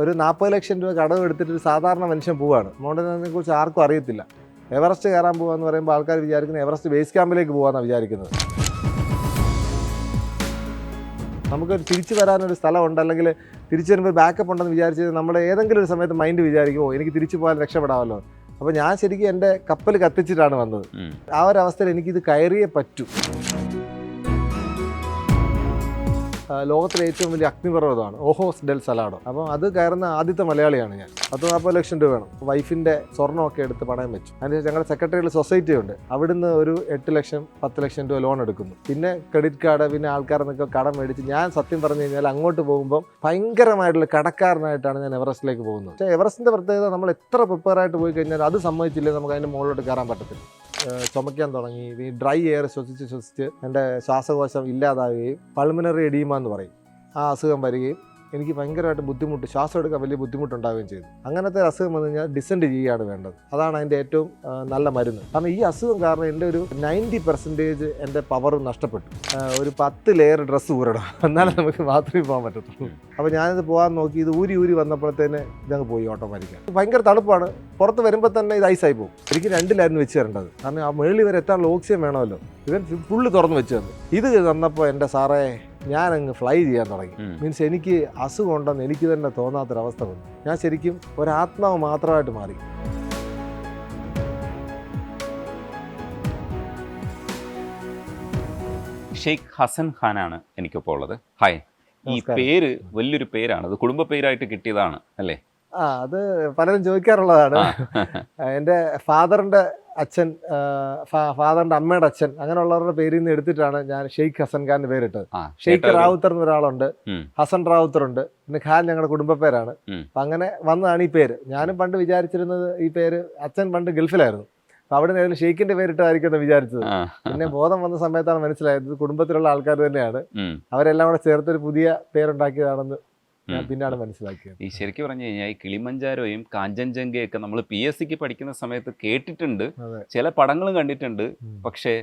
ഒരു 40 ലക്ഷം രൂപ കടവ് എടുത്തിട്ട് ഒരു സാധാരണ മനുഷ്യൻ പോവുകയാണ്. മൗണ്ടനറിനെ കുറിച്ച് ആർക്കും അറിയത്തില്ല. എവറസ്റ്റ് കയറാൻ പോകാന്ന് പറയുമ്പോൾ ആൾക്കാർ വിചാരിക്കുന്നത് എവറസ്റ്റ് ബേസ് ക്യാമ്പിലേക്ക് പോകാമെന്നാണ് വിചാരിക്കുന്നത്. നമുക്കൊരു തിരിച്ചു വരാനൊരു സ്ഥലമുണ്ട്, അല്ലെങ്കിൽ തിരിച്ചു വരുമ്പോൾ ബാക്കപ്പ് ഉണ്ടെന്ന് വിചാരിച്ചത് നമ്മുടെ ഏതെങ്കിലും ഒരു സമയത്ത് മൈൻഡ് വിചാരിക്കുമോ എനിക്ക് തിരിച്ചു പോകാൻ രക്ഷപ്പെടാമല്ലോ. അപ്പോൾ ഞാൻ ശരിക്കും എൻ്റെ കപ്പൽ കത്തിച്ചിട്ടാണ് വന്നത്. ആ ഒരു അവസ്ഥയിൽ എനിക്കിത് കയറിയേ പറ്റൂ. ലോകത്തിലെ ഏറ്റവും വലിയ അഗ്നിപർവ്വതമാണ് ഓഹോസ് ഡെൽ സലാഡോ. അപ്പം അത് കയറുന്ന ആദ്യത്തെ മലയാളിയാണ് ഞാൻ. 40 ലക്ഷം രൂപ വേണം. വൈഫിൻ്റെ സ്വർണ്ണമൊക്കെ എടുത്ത് പണയം വെച്ചു. അതിന് ഞങ്ങളുടെ സെക്രട്ടറിയിൽ സൊസൈറ്റി ഉണ്ട്, അവിടുന്ന് ഒരു 8 ലക്ഷം 10 ലക്ഷം രൂപ ലോൺ എടുക്കുന്നു. പിന്നെ ക്രെഡിറ്റ് കാർഡ്, പിന്നെ ആൾക്കാരെന്നൊക്കെ കടം മേടിച്ച് ഞാൻ സത്യം പറഞ്ഞു കഴിഞ്ഞാൽ അങ്ങോട്ട് പോകുമ്പം ഭയങ്കരമായിട്ടുള്ള കടക്കാരനായിട്ടാണ് ഞാൻ എവറസ്റ്റിലേക്ക് പോകുന്നത്. പക്ഷേ എവറസ്റ്റിൻ്റെ പ്രത്യേകത, നമ്മൾ എത്ര പ്രിപ്പയർ ആയിട്ട് പോയി കഴിഞ്ഞാൽ അത് സമ്മതിച്ചില്ലെങ്കിൽ നമുക്ക് അതിൻ്റെ മുകളിലോട്ട് കയറാൻ പറ്റത്തില്ല. ചുമയ്ക്കാൻ തുടങ്ങി, ഈ ഡ്രൈ എയർ ശ്വസിച്ച് എൻ്റെ ശ്വാസകോശം ഇല്ലാതാവുകയും പൾമിനറി എഡീമ എന്ന് പറയും, ആ അസുഖം വരികയും എനിക്ക് ഭയങ്കരമായിട്ട് ബുദ്ധിമുട്ട്, ശ്വാസം എടുക്കാൻ വലിയ ബുദ്ധിമുട്ടുണ്ടാവുകയും ചെയ്തു. അങ്ങനത്തെ അസുഖം വന്നു കഴിഞ്ഞാൽ ഡിസെൻഡ് ചെയ്യുകയാണ് വേണ്ടത്. അതാണ് അതിൻ്റെ ഏറ്റവും നല്ല മരുന്ന്. കാരണം ഈ അസുഖം കാരണം എൻ്റെ ഒരു 90% എൻ്റെ പവർ നഷ്ടപ്പെട്ടു. ഒരു 10 ലെയർ ഡ്രസ്സ് ഊരണം, എന്നാലും നമുക്ക് ബാത്റൂമിൽ പോകാൻ പറ്റത്തുള്ളൂ. അപ്പോൾ ഞാനിത് പോകാൻ നോക്കി, ഇത് ഊരി വന്നപ്പോഴത്തേന് ഇതങ്ങ് പോയി ഓട്ടോമാറ്റിക്കാണ്. ഭയങ്കര തണുപ്പാണ്, പുറത്ത് വരുമ്പോൾ തന്നെ ഇത് ഐസായി പോകും. എനിക്ക് 2 വെച്ച് തരേണ്ടത്, കാരണം ആ മുകളിൽ വരെ എത്താനുള്ള ഓക്സിജൻ വേണമല്ലോ. ഇവൻ ഫുള്ള് തുറന്ന് വെച്ച് തന്നു. ഇത് തന്നപ്പോൾ എൻ്റെ സാറേ ഞാനങ്ങ് ഫ്ലൈ ചെയ്യാൻ തുടങ്ങി. മീൻസ് എനിക്ക് അസുഖം ഉണ്ടെന്ന് എനിക്ക് തന്നെ തോന്നാത്തൊരവസ്ഥ വന്നു. ഞാൻ ശരിക്കും ഒരാത്മാവ് മാത്രമായിട്ട് മാറി. ഷെയ്ഖ് ഹസൻ ഖാനാണ് എനിക്കിപ്പോൾ ഉള്ളത്. ഹായ്. ഈ പേര് വലിയൊരു പേരാണ്, അത് കുടുംബ പേരായിട്ട് കിട്ടിയതാണ് അല്ലേ? അത് പലരും ചോദിക്കാറുള്ളതാണ്. എൻ്റെ ഫാദറിൻ്റെ അച്ഛൻ, ഫാദറിൻ്റെ അമ്മയുടെ അച്ഛൻ, അങ്ങനെയുള്ളവരുടെ പേരിൽ നിന്ന് എടുത്തിട്ടാണ് ഞാൻ ഷെയ്ഖ് ഹസൻ ഖാൻ്റെ പേരിട്ടത്. ഷെയ്ഖ് റാവുത്തർ എന്ന ഒരാളുണ്ട്, ഹസൻ റാവുത്തർ ഉണ്ട്, പിന്നെ ഖാൻ ഞങ്ങളുടെ കുടുംബ പേരാണ്. അപ്പം അങ്ങനെ വന്നതാണ് ഈ പേര്. ഞാനും പണ്ട് വിചാരിച്ചിരുന്നത് ഈ പേര്, അച്ഛൻ പണ്ട് ഗൾഫിലായിരുന്നു, അപ്പം അവിടെ നിന്ന് ഷെയ്ഖിൻ്റെ പേരിട്ടായിരിക്കും എന്ന് വിചാരിച്ചത്. പിന്നെ ബോധം വന്ന സമയത്താണ് മനസ്സിലായത് കുടുംബത്തിലുള്ള ആൾക്കാർ തന്നെയാണ്, അവരെല്ലാം കൂടെ ചേർത്തൊരു പുതിയ പേരുണ്ടാക്കിയതാണെന്ന് പിന്നാണ് മനസ്സിലാക്കിയത്. ഈ ശരിക്കും പറഞ്ഞു കഴിഞ്ഞാൽ ഈ കിളിമഞ്ചാരോയും കാഞ്ചൻജംഗയൊക്കെ നമ്മൾ PSCക്ക് പഠിക്കുന്ന സമയത്ത് കേട്ടിട്ടുണ്ട്, ചില പടങ്ങളും കണ്ടിട്ടുണ്ട്. പക്ഷേ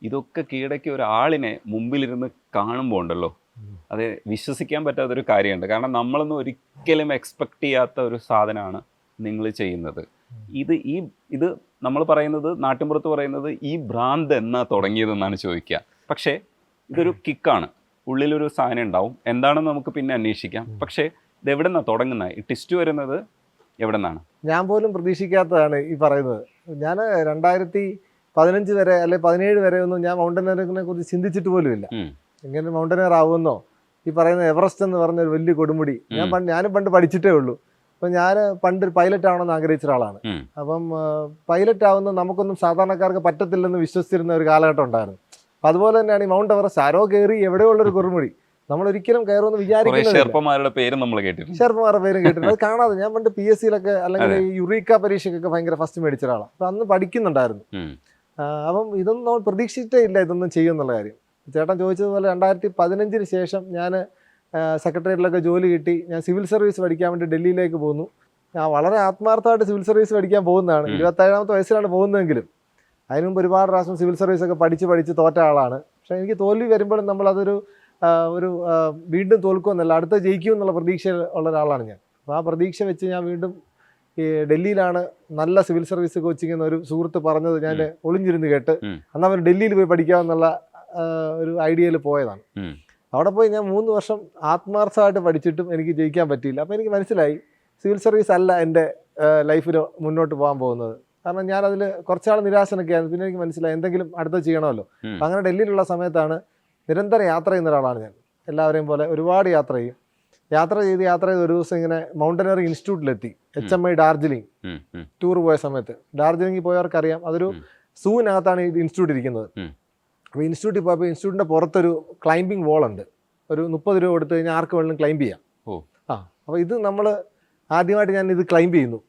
ഇതൊക്കെ കീഴടക്കി ഒരാളിനെ മുമ്പിലിരുന്ന് കാണുമ്പോൾ ഉണ്ടല്ലോ, അത് വിശ്വസിക്കാൻ പറ്റാത്തൊരു കാര്യമുണ്ട്. കാരണം നമ്മളൊന്നും ഒരിക്കലും എക്സ്പെക്ട് ചെയ്യാത്ത ഒരു സാധനമാണ് നിങ്ങൾ ചെയ്യുന്നത്. ഇത് നമ്മൾ പറയുന്നത്, നാട്ടിൻപുറത്ത് പറയുന്നത് ഈ ഭ്രാന്ത് എന്നാ തുടങ്ങിയതെന്നാണ് ചോദിക്കുക. പക്ഷേ ഇതൊരു കിക്കാണ്, ഉള്ളിലൊരു സാധനം ഉണ്ടാവും, എന്താണെന്ന് നമുക്ക് പിന്നെ അന്വേഷിക്കാം. പക്ഷേ ഇത് എവിടെ നിന്നാണ് തുടങ്ങുന്നത്? ഈ ടെസ്റ്റ് വരുന്നത് എവിടെ നിന്നാണ്? ഞാൻ പോലും പ്രതീക്ഷിക്കാത്തതാണ് ഈ പറയുന്നത്. ഞാൻ 2015 വരെ അല്ലെ 17 വരെ ഒന്നും ഞാൻ മൗണ്ടനറിനെ കുറിച്ച് ചിന്തിച്ചിട്ട് പോലും ഇല്ല. ഇങ്ങനെ മൗണ്ടനർ ആവുമെന്നോ, ഈ പറയുന്ന എവറസ്റ്റ് എന്ന് പറഞ്ഞ ഒരു വലിയ കൊടുമുടി ഞാനും പണ്ട് പഠിച്ചിട്ടേ ഉള്ളൂ. അപ്പം ഞാൻ പണ്ട് പൈലറ്റ് ആവണമെന്ന് ആഗ്രഹിച്ച ഒരാളാണ്. അപ്പം പൈലറ്റ് ആവുന്ന നമുക്കൊന്നും സാധാരണക്കാർക്ക് പറ്റത്തില്ലെന്ന് വിശ്വസിച്ചിരുന്ന ഒരു കാലഘട്ടം ഉണ്ടായിരുന്നു. അപ്പം അതുപോലെ തന്നെയാണ് ഈ മൗണ്ട് എവറസ്റ്റ്. ആരോ കയറി എവിടെയുള്ളൊരു കൊടുമുടി, നമ്മൾ ഒരിക്കലും കയറുമെന്ന് വിചാരിക്കുന്നത്. ഷെർപ്പമാരുടെ പേരും കേട്ടിട്ടുണ്ട്. അത് കാണാതെ ഞാൻ പണ്ട് PSCയിലൊക്കെ അല്ലെങ്കിൽ ഈ യുറീക്ക പരീക്ഷയ്ക്കൊക്കെ ഭയങ്കര ഫസ്റ്റ് മേടിച്ച ഒരാളാണ്. അപ്പം അന്ന് പഠിക്കുന്നുണ്ടായിരുന്നു. അപ്പം ഇതൊന്നും നമ്മൾ പ്രതീക്ഷിച്ചിട്ടേ ഇല്ല ഇതൊന്നും ചെയ്യുമെന്നുള്ള കാര്യം. ചേട്ടൻ ചോദിച്ചതുപോലെ 2015 ശേഷം ഞാൻ സെക്രട്ടേറിയറ്റിലൊക്കെ ജോലി കിട്ടി. ഞാൻ സിവിൽ സർവീസ് പഠിക്കാൻ വേണ്ടി ഡൽഹിയിലേക്ക് പോന്നു. ഞാൻ വളരെ ആത്മാർത്ഥമായിട്ട് സിവിൽ സർവീസ് പഠിക്കാൻ പോകുന്നതാണ്. 27-ാമത്തെ വയസ്സിലാണ് പോകുന്നതെങ്കിലും അതിന് മുമ്പ് ഒരുപാട് പ്രാവശ്യം സിവിൽ സർവീസൊക്കെ പഠിച്ച് തോറ്റ ആളാണ്. പക്ഷേ എനിക്ക് തോൽവി വരുമ്പോഴും നമ്മളതൊരു വീണ്ടും തോൽക്കുമെന്നല്ല, അടുത്ത ജയിക്കുമെന്നുള്ള പ്രതീക്ഷ ഉള്ള ഒരാളാണ് ഞാൻ. അപ്പോൾ ആ പ്രതീക്ഷ വെച്ച് ഞാൻ വീണ്ടും ഈ ഡൽഹിയിലാണ് നല്ല സിവിൽ സർവീസ് കോച്ചിങ് എന്നൊരു സുഹൃത്ത് പറഞ്ഞത് ഞാൻ ഒളിഞ്ഞിരുന്ന് കേട്ട് അന്ന് അവർ ഡൽഹിയിൽ പോയി പഠിക്കാമെന്നുള്ള ഒരു ഐഡിയയിൽ പോയതാണ്. അവിടെ പോയി ഞാൻ 3 വർഷം ആത്മാർത്ഥമായിട്ട് പഠിച്ചിട്ടും എനിക്ക് ജയിക്കാൻ പറ്റിയില്ല. അപ്പോൾ എനിക്ക് മനസ്സിലായി സിവിൽ സർവീസ് അല്ല എൻ്റെ ലൈഫിൽ മുന്നോട്ട് പോകാൻ പോകുന്നത്. കാരണം ഞാനതിൽ കുറച്ചാൾ നിരാശനൊക്കെയായിരുന്നു. പിന്നെ എനിക്ക് മനസ്സിലായി എന്തെങ്കിലും അടുത്ത് ചെയ്യണമല്ലോ. അപ്പം അങ്ങനെ ഡൽഹിയിലുള്ള സമയത്താണ് നിരന്തരം യാത്ര ചെയ്യുന്ന ഒരാളാണ് ഞാൻ. എല്ലാവരെയും പോലെ ഒരുപാട് യാത്ര ചെയ്യും. യാത്ര ചെയ്ത് ഒരു ദിവസം ഇങ്ങനെ മൗണ്ടനറി ഇൻസ്റ്റിറ്റ്യൂട്ടിലെത്തി. HMI ഡാർജിലിംഗ് ടൂർ പോയ സമയത്ത്, ഡാർജിലിംഗിൽ പോയവർക്കറിയാം അതൊരു സൂവിനകത്താണ് ഈ ഇൻസ്റ്റിറ്റ്യൂട്ട് ഇരിക്കുന്നത്. അപ്പോൾ ഇൻസ്റ്റിറ്റ്യൂട്ടിൽ പോയപ്പോൾ ഇൻസ്റ്റിറ്റ്യൂട്ടിൻ്റെ പുറത്തൊരു ക്ലൈംബിംഗ് വാളുണ്ട്. ഒരു 30 രൂപ കൊടുത്തു കഴിഞ്ഞാൽ ആർക്ക് വേണമെങ്കിലും ക്ലൈംബ് ചെയ്യാം. അപ്പോൾ ഇത് നമ്മൾ ആദ്യമായിട്ട് ഞാൻ ഇത് ക്ലൈംബ് ചെയ്യുന്നു.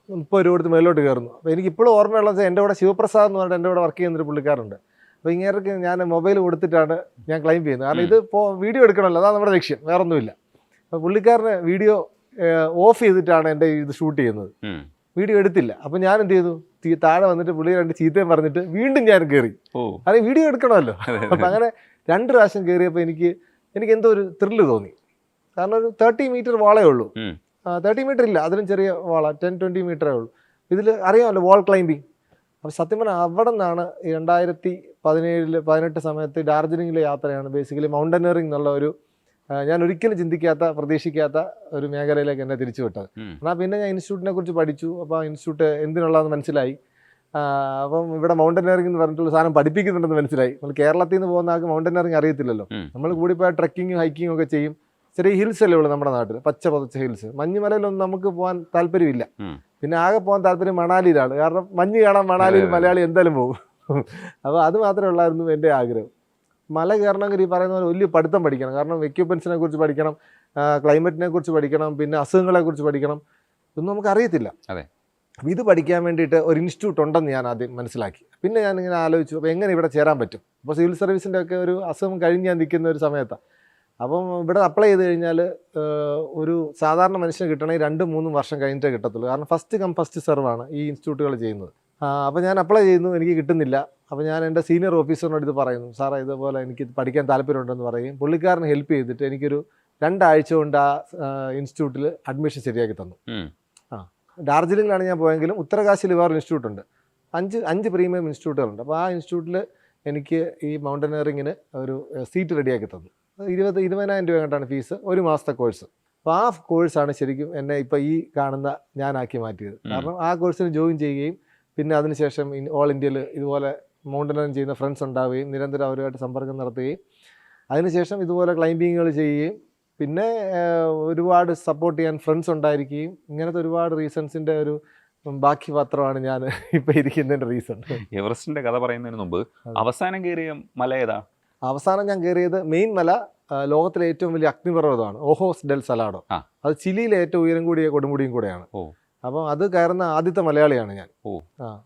30 രൂപ കൊടുത്ത് മേലോട്ട് കയറുന്നു. അപ്പോൾ എനിക്കിപ്പോഴും ഓർമ്മയുള്ളത് എൻ്റെ കൂടെ ശിവപ്രസാദ് എന്ന് പറഞ്ഞിട്ട് എൻ്റെ കൂടെ വർക്ക് ചെയ്യുന്നൊരു പുള്ളിക്കാരുണ്ട്. അപ്പോൾ ഇങ്ങേർക്ക് ഞാൻ മൊബൈൽ കൊടുത്തിട്ടാണ് ഞാൻ ക്ലൈംബ് ചെയ്യുന്നത്. കാരണം ഇത് വീഡിയോ എടുക്കണമല്ലോ, അതാണ് നമ്മുടെ ലക്ഷ്യം, വേറൊന്നുമില്ല. അപ്പോൾ പുള്ളിക്കാരന് വീഡിയോ ഓഫ് ചെയ്തിട്ടാണ് എൻ്റെ ഇത് ഷൂട്ട് ചെയ്യുന്നത്. വീഡിയോ എടുത്തില്ല. അപ്പോൾ ഞാൻ എന്ത് ചെയ്തു, താഴെ വന്നിട്ട് പുള്ളി 2 ചീത്തയും പറഞ്ഞിട്ട് വീണ്ടും ഞാൻ കയറി. അത് വീഡിയോ എടുക്കണമല്ലോ. അപ്പം അങ്ങനെ 2 പ്രാവശ്യം കയറിയപ്പോൾ എനിക്ക് എന്തോ ഒരു ത്രില്ല് തോന്നി. കാരണം ഒരു 30 മീറ്റർ വാളേ ഉള്ളൂ. 30 മീറ്റർ ഇല്ല, അതിലും ചെറിയ വാള 10-20 മീറ്ററേ ഉള്ളൂ. ഇതിൽ അറിയാമല്ലോ വാൾ ക്ലൈമ്പിങ്. അപ്പോൾ സത്യം പറഞ്ഞാൽ അവിടെ നിന്നാണ് 2017-18 സമയത്ത് ഡാർജിലിംഗിലെ യാത്രയാണ് ബേസിക്കലി മൗണ്ടനറിങ് എന്നുള്ള ഒരു ഞാൻ ഒരിക്കലും ചിന്തിക്കാത്ത പ്രതീക്ഷിക്കാത്ത ഒരു മേഖലയിലേക്ക് എന്നെ തിരിച്ചു വിട്ടത്. എന്നാൽ പിന്നെ ഞാൻ ഇൻസ്റ്റിറ്റ്യൂട്ടിനെ കുറിച്ച് പഠിച്ചു. അപ്പോൾ ആ ഇൻസ്റ്റിറ്റ്യൂട്ട് എന്തിനുള്ളതെന്ന് മനസ്സിലായി. അപ്പം ഇവിടെ മൗണ്ടനറിങ് എന്ന് പറഞ്ഞിട്ടുള്ള സാധനം പഠിപ്പിക്കുന്നുണ്ടെന്ന് മനസ്സിലായി. നമ്മൾ കേരളത്തിൽ നിന്ന് പോകുന്ന ആൾക്ക് മൗണ്ടനറിങ് അറിയത്തില്ലല്ലോ. നമ്മൾ കൂടി പോയാൽ ട്രക്കിങ്ങും ഹൈക്കിങ്ങും ഒക്കെ ചെയ്യും. ചെറിയ ഹിൽസ് അല്ലേ ഉള്ളൂ നമ്മുടെ നാട്ടിൽ, പച്ച പതച്ച ഹിൽസ്. മഞ്ഞുമലയിലൊന്നും നമുക്ക് പോകാൻ താല്പര്യമില്ല. പിന്നെ ആകെ പോകാൻ താല്പര്യം മണാലിയിലാണ്. കാരണം മഞ്ഞ് കാണാൻ മണാലിയിൽ മലയാളി എന്തായാലും പോകും. അപ്പോൾ അത് മാത്രമേ ഉള്ളായിരുന്നു എൻ്റെ ആഗ്രഹം. മല കയറണമെങ്കിൽ ഈ പറയുന്ന പോലെ വലിയ പഠിത്തം പഠിക്കണം. കാരണം എക്യുപ്മെൻസിനെ കുറിച്ച് പഠിക്കണം, ക്ലൈമറ്റിനെ കുറിച്ച് പഠിക്കണം, പിന്നെ അസുഖങ്ങളെ കുറിച്ച് പഠിക്കണം. ഇതൊന്നും നമുക്ക് അറിയത്തില്ല. അപ്പോൾ ഇത് പഠിക്കാൻ വേണ്ടിയിട്ട് ഒരു ഇൻസ്റ്റിറ്റ്യൂട്ട് ഉണ്ടെന്ന് ഞാൻ ആദ്യം മനസ്സിലാക്കി. പിന്നെ ഞാനിങ്ങനെ ആലോചിച്ചു, അപ്പോൾ എങ്ങനെ ഇവിടെ ചേരാൻ പറ്റും. അപ്പോൾ സിവിൽ സർവീസിൻ്റെ ഒക്കെ ഒരു അസുഖം കഴിഞ്ഞ് ഞാൻ നിൽക്കുന്ന ഒരു സമയത്താണ്. അപ്പം ഇവിടെ അപ്ലൈ ചെയ്ത് കഴിഞ്ഞാൽ ഒരു സാധാരണ മനുഷ്യന് കിട്ടണമെങ്കിൽ 2-3 വർഷം കഴിഞ്ഞിട്ടേ കിട്ടത്തുള്ളൂ. കാരണം ഫസ്റ്റ് കം ഫസ്റ്റ് സെർവാണ് ഈ ഇൻസ്റ്റിറ്റ്യൂട്ടുകൾ ചെയ്യുന്നത്. അപ്പോൾ ഞാൻ അപ്ലൈ ചെയ്യുന്നു, എനിക്ക് കിട്ടുന്നില്ല. അപ്പോൾ ഞാൻ എൻ്റെ സീനിയർ ഓഫീസറിനോട് ഇത് പറയുന്നു, സാറേ ഇതുപോലെ എനിക്ക് പഠിക്കാൻ താല്പര്യമുണ്ടെന്ന് പറയും. പുള്ളിക്കാരനെ ഹെൽപ്പ് ചെയ്തിട്ട് എനിക്കൊരു 2 ആഴ്ച കൊണ്ട് ആ ഇൻസ്റ്റിറ്റ്യൂട്ടിൽ അഡ്മിഷൻ ശരിയാക്കി തന്നു. ഡാർജിലിംഗിലാണ് ഞാൻ പോയെങ്കിലും ഉത്തരകാശിയിൽ വേറൊരു ഇൻസ്റ്റിറ്റ്യൂട്ട് ഉണ്ട്. 5 പ്രീമിയം ഇൻസ്റ്റിറ്റ്യൂട്ടുകളുണ്ട്. അപ്പോൾ ആ ഇൻസ്റ്റിറ്റ്യൂട്ടിൽ എനിക്ക് ഈ മൗണ്ടനറിങ്ങിന് ഒരു സീറ്റ് റെഡിയാക്കി തന്നു. 20,000 രൂപ കണ്ടാണ് ഫീസ്, 1 മാസത്തെ കോഴ്സ്. അപ്പോൾ ആ കോഴ്സാണ് ശരിക്കും എന്നെ ഇപ്പോൾ ഈ കാണുന്ന ഞാനാക്കി മാറ്റിയത്. കാരണം ആ കോഴ്സിന് ജോയിൻ ചെയ്യുകയും പിന്നെ അതിനുശേഷം ഓൾ ഇന്ത്യയിൽ ഇതുപോലെ മൗണ്ടനറിങ് ചെയ്യുന്ന ഫ്രണ്ട്സ് ഉണ്ടാവുകയും നിരന്തരം അവരുമായിട്ട് സമ്പർക്കം നടത്തുകയും അതിനുശേഷം ഇതുപോലെ ക്ലൈംബിങ്ങുകൾ ചെയ്യുകയും പിന്നെ ഒരുപാട് സപ്പോർട്ട് ചെയ്യാൻ ഫ്രണ്ട്സ് ഉണ്ടായിരിക്കുകയും ഇങ്ങനത്തെ ഒരുപാട് റീസൺസിൻ്റെ ഒരു ബാക്കി പത്രമാണ് ഞാൻ ഇപ്പോൾ ഇരിക്കുന്നതിൻ്റെ റീസൺ. എവറസ്റ്റിൻ്റെ കഥ പറയുന്നതിന് മുമ്പ് അവസാനം കയറിയ മല ഏതാ? അവസാനം ഞാൻ കയറിയത് മെയിൻ മല ലോകത്തിലെ ഏറ്റവും വലിയ അഗ്നിപർവ്വതമാണ്, ഓഹോസ് ഡെൽ സലാഡോ. അത് ചിലിയിലെ ഏറ്റവും ഉയരം കൂടിയ കൊടുമുടിയും കൂടെയാണ്. അപ്പോൾ അത് കയറുന്ന ആദ്യത്തെ മലയാളിയാണ് ഞാൻ.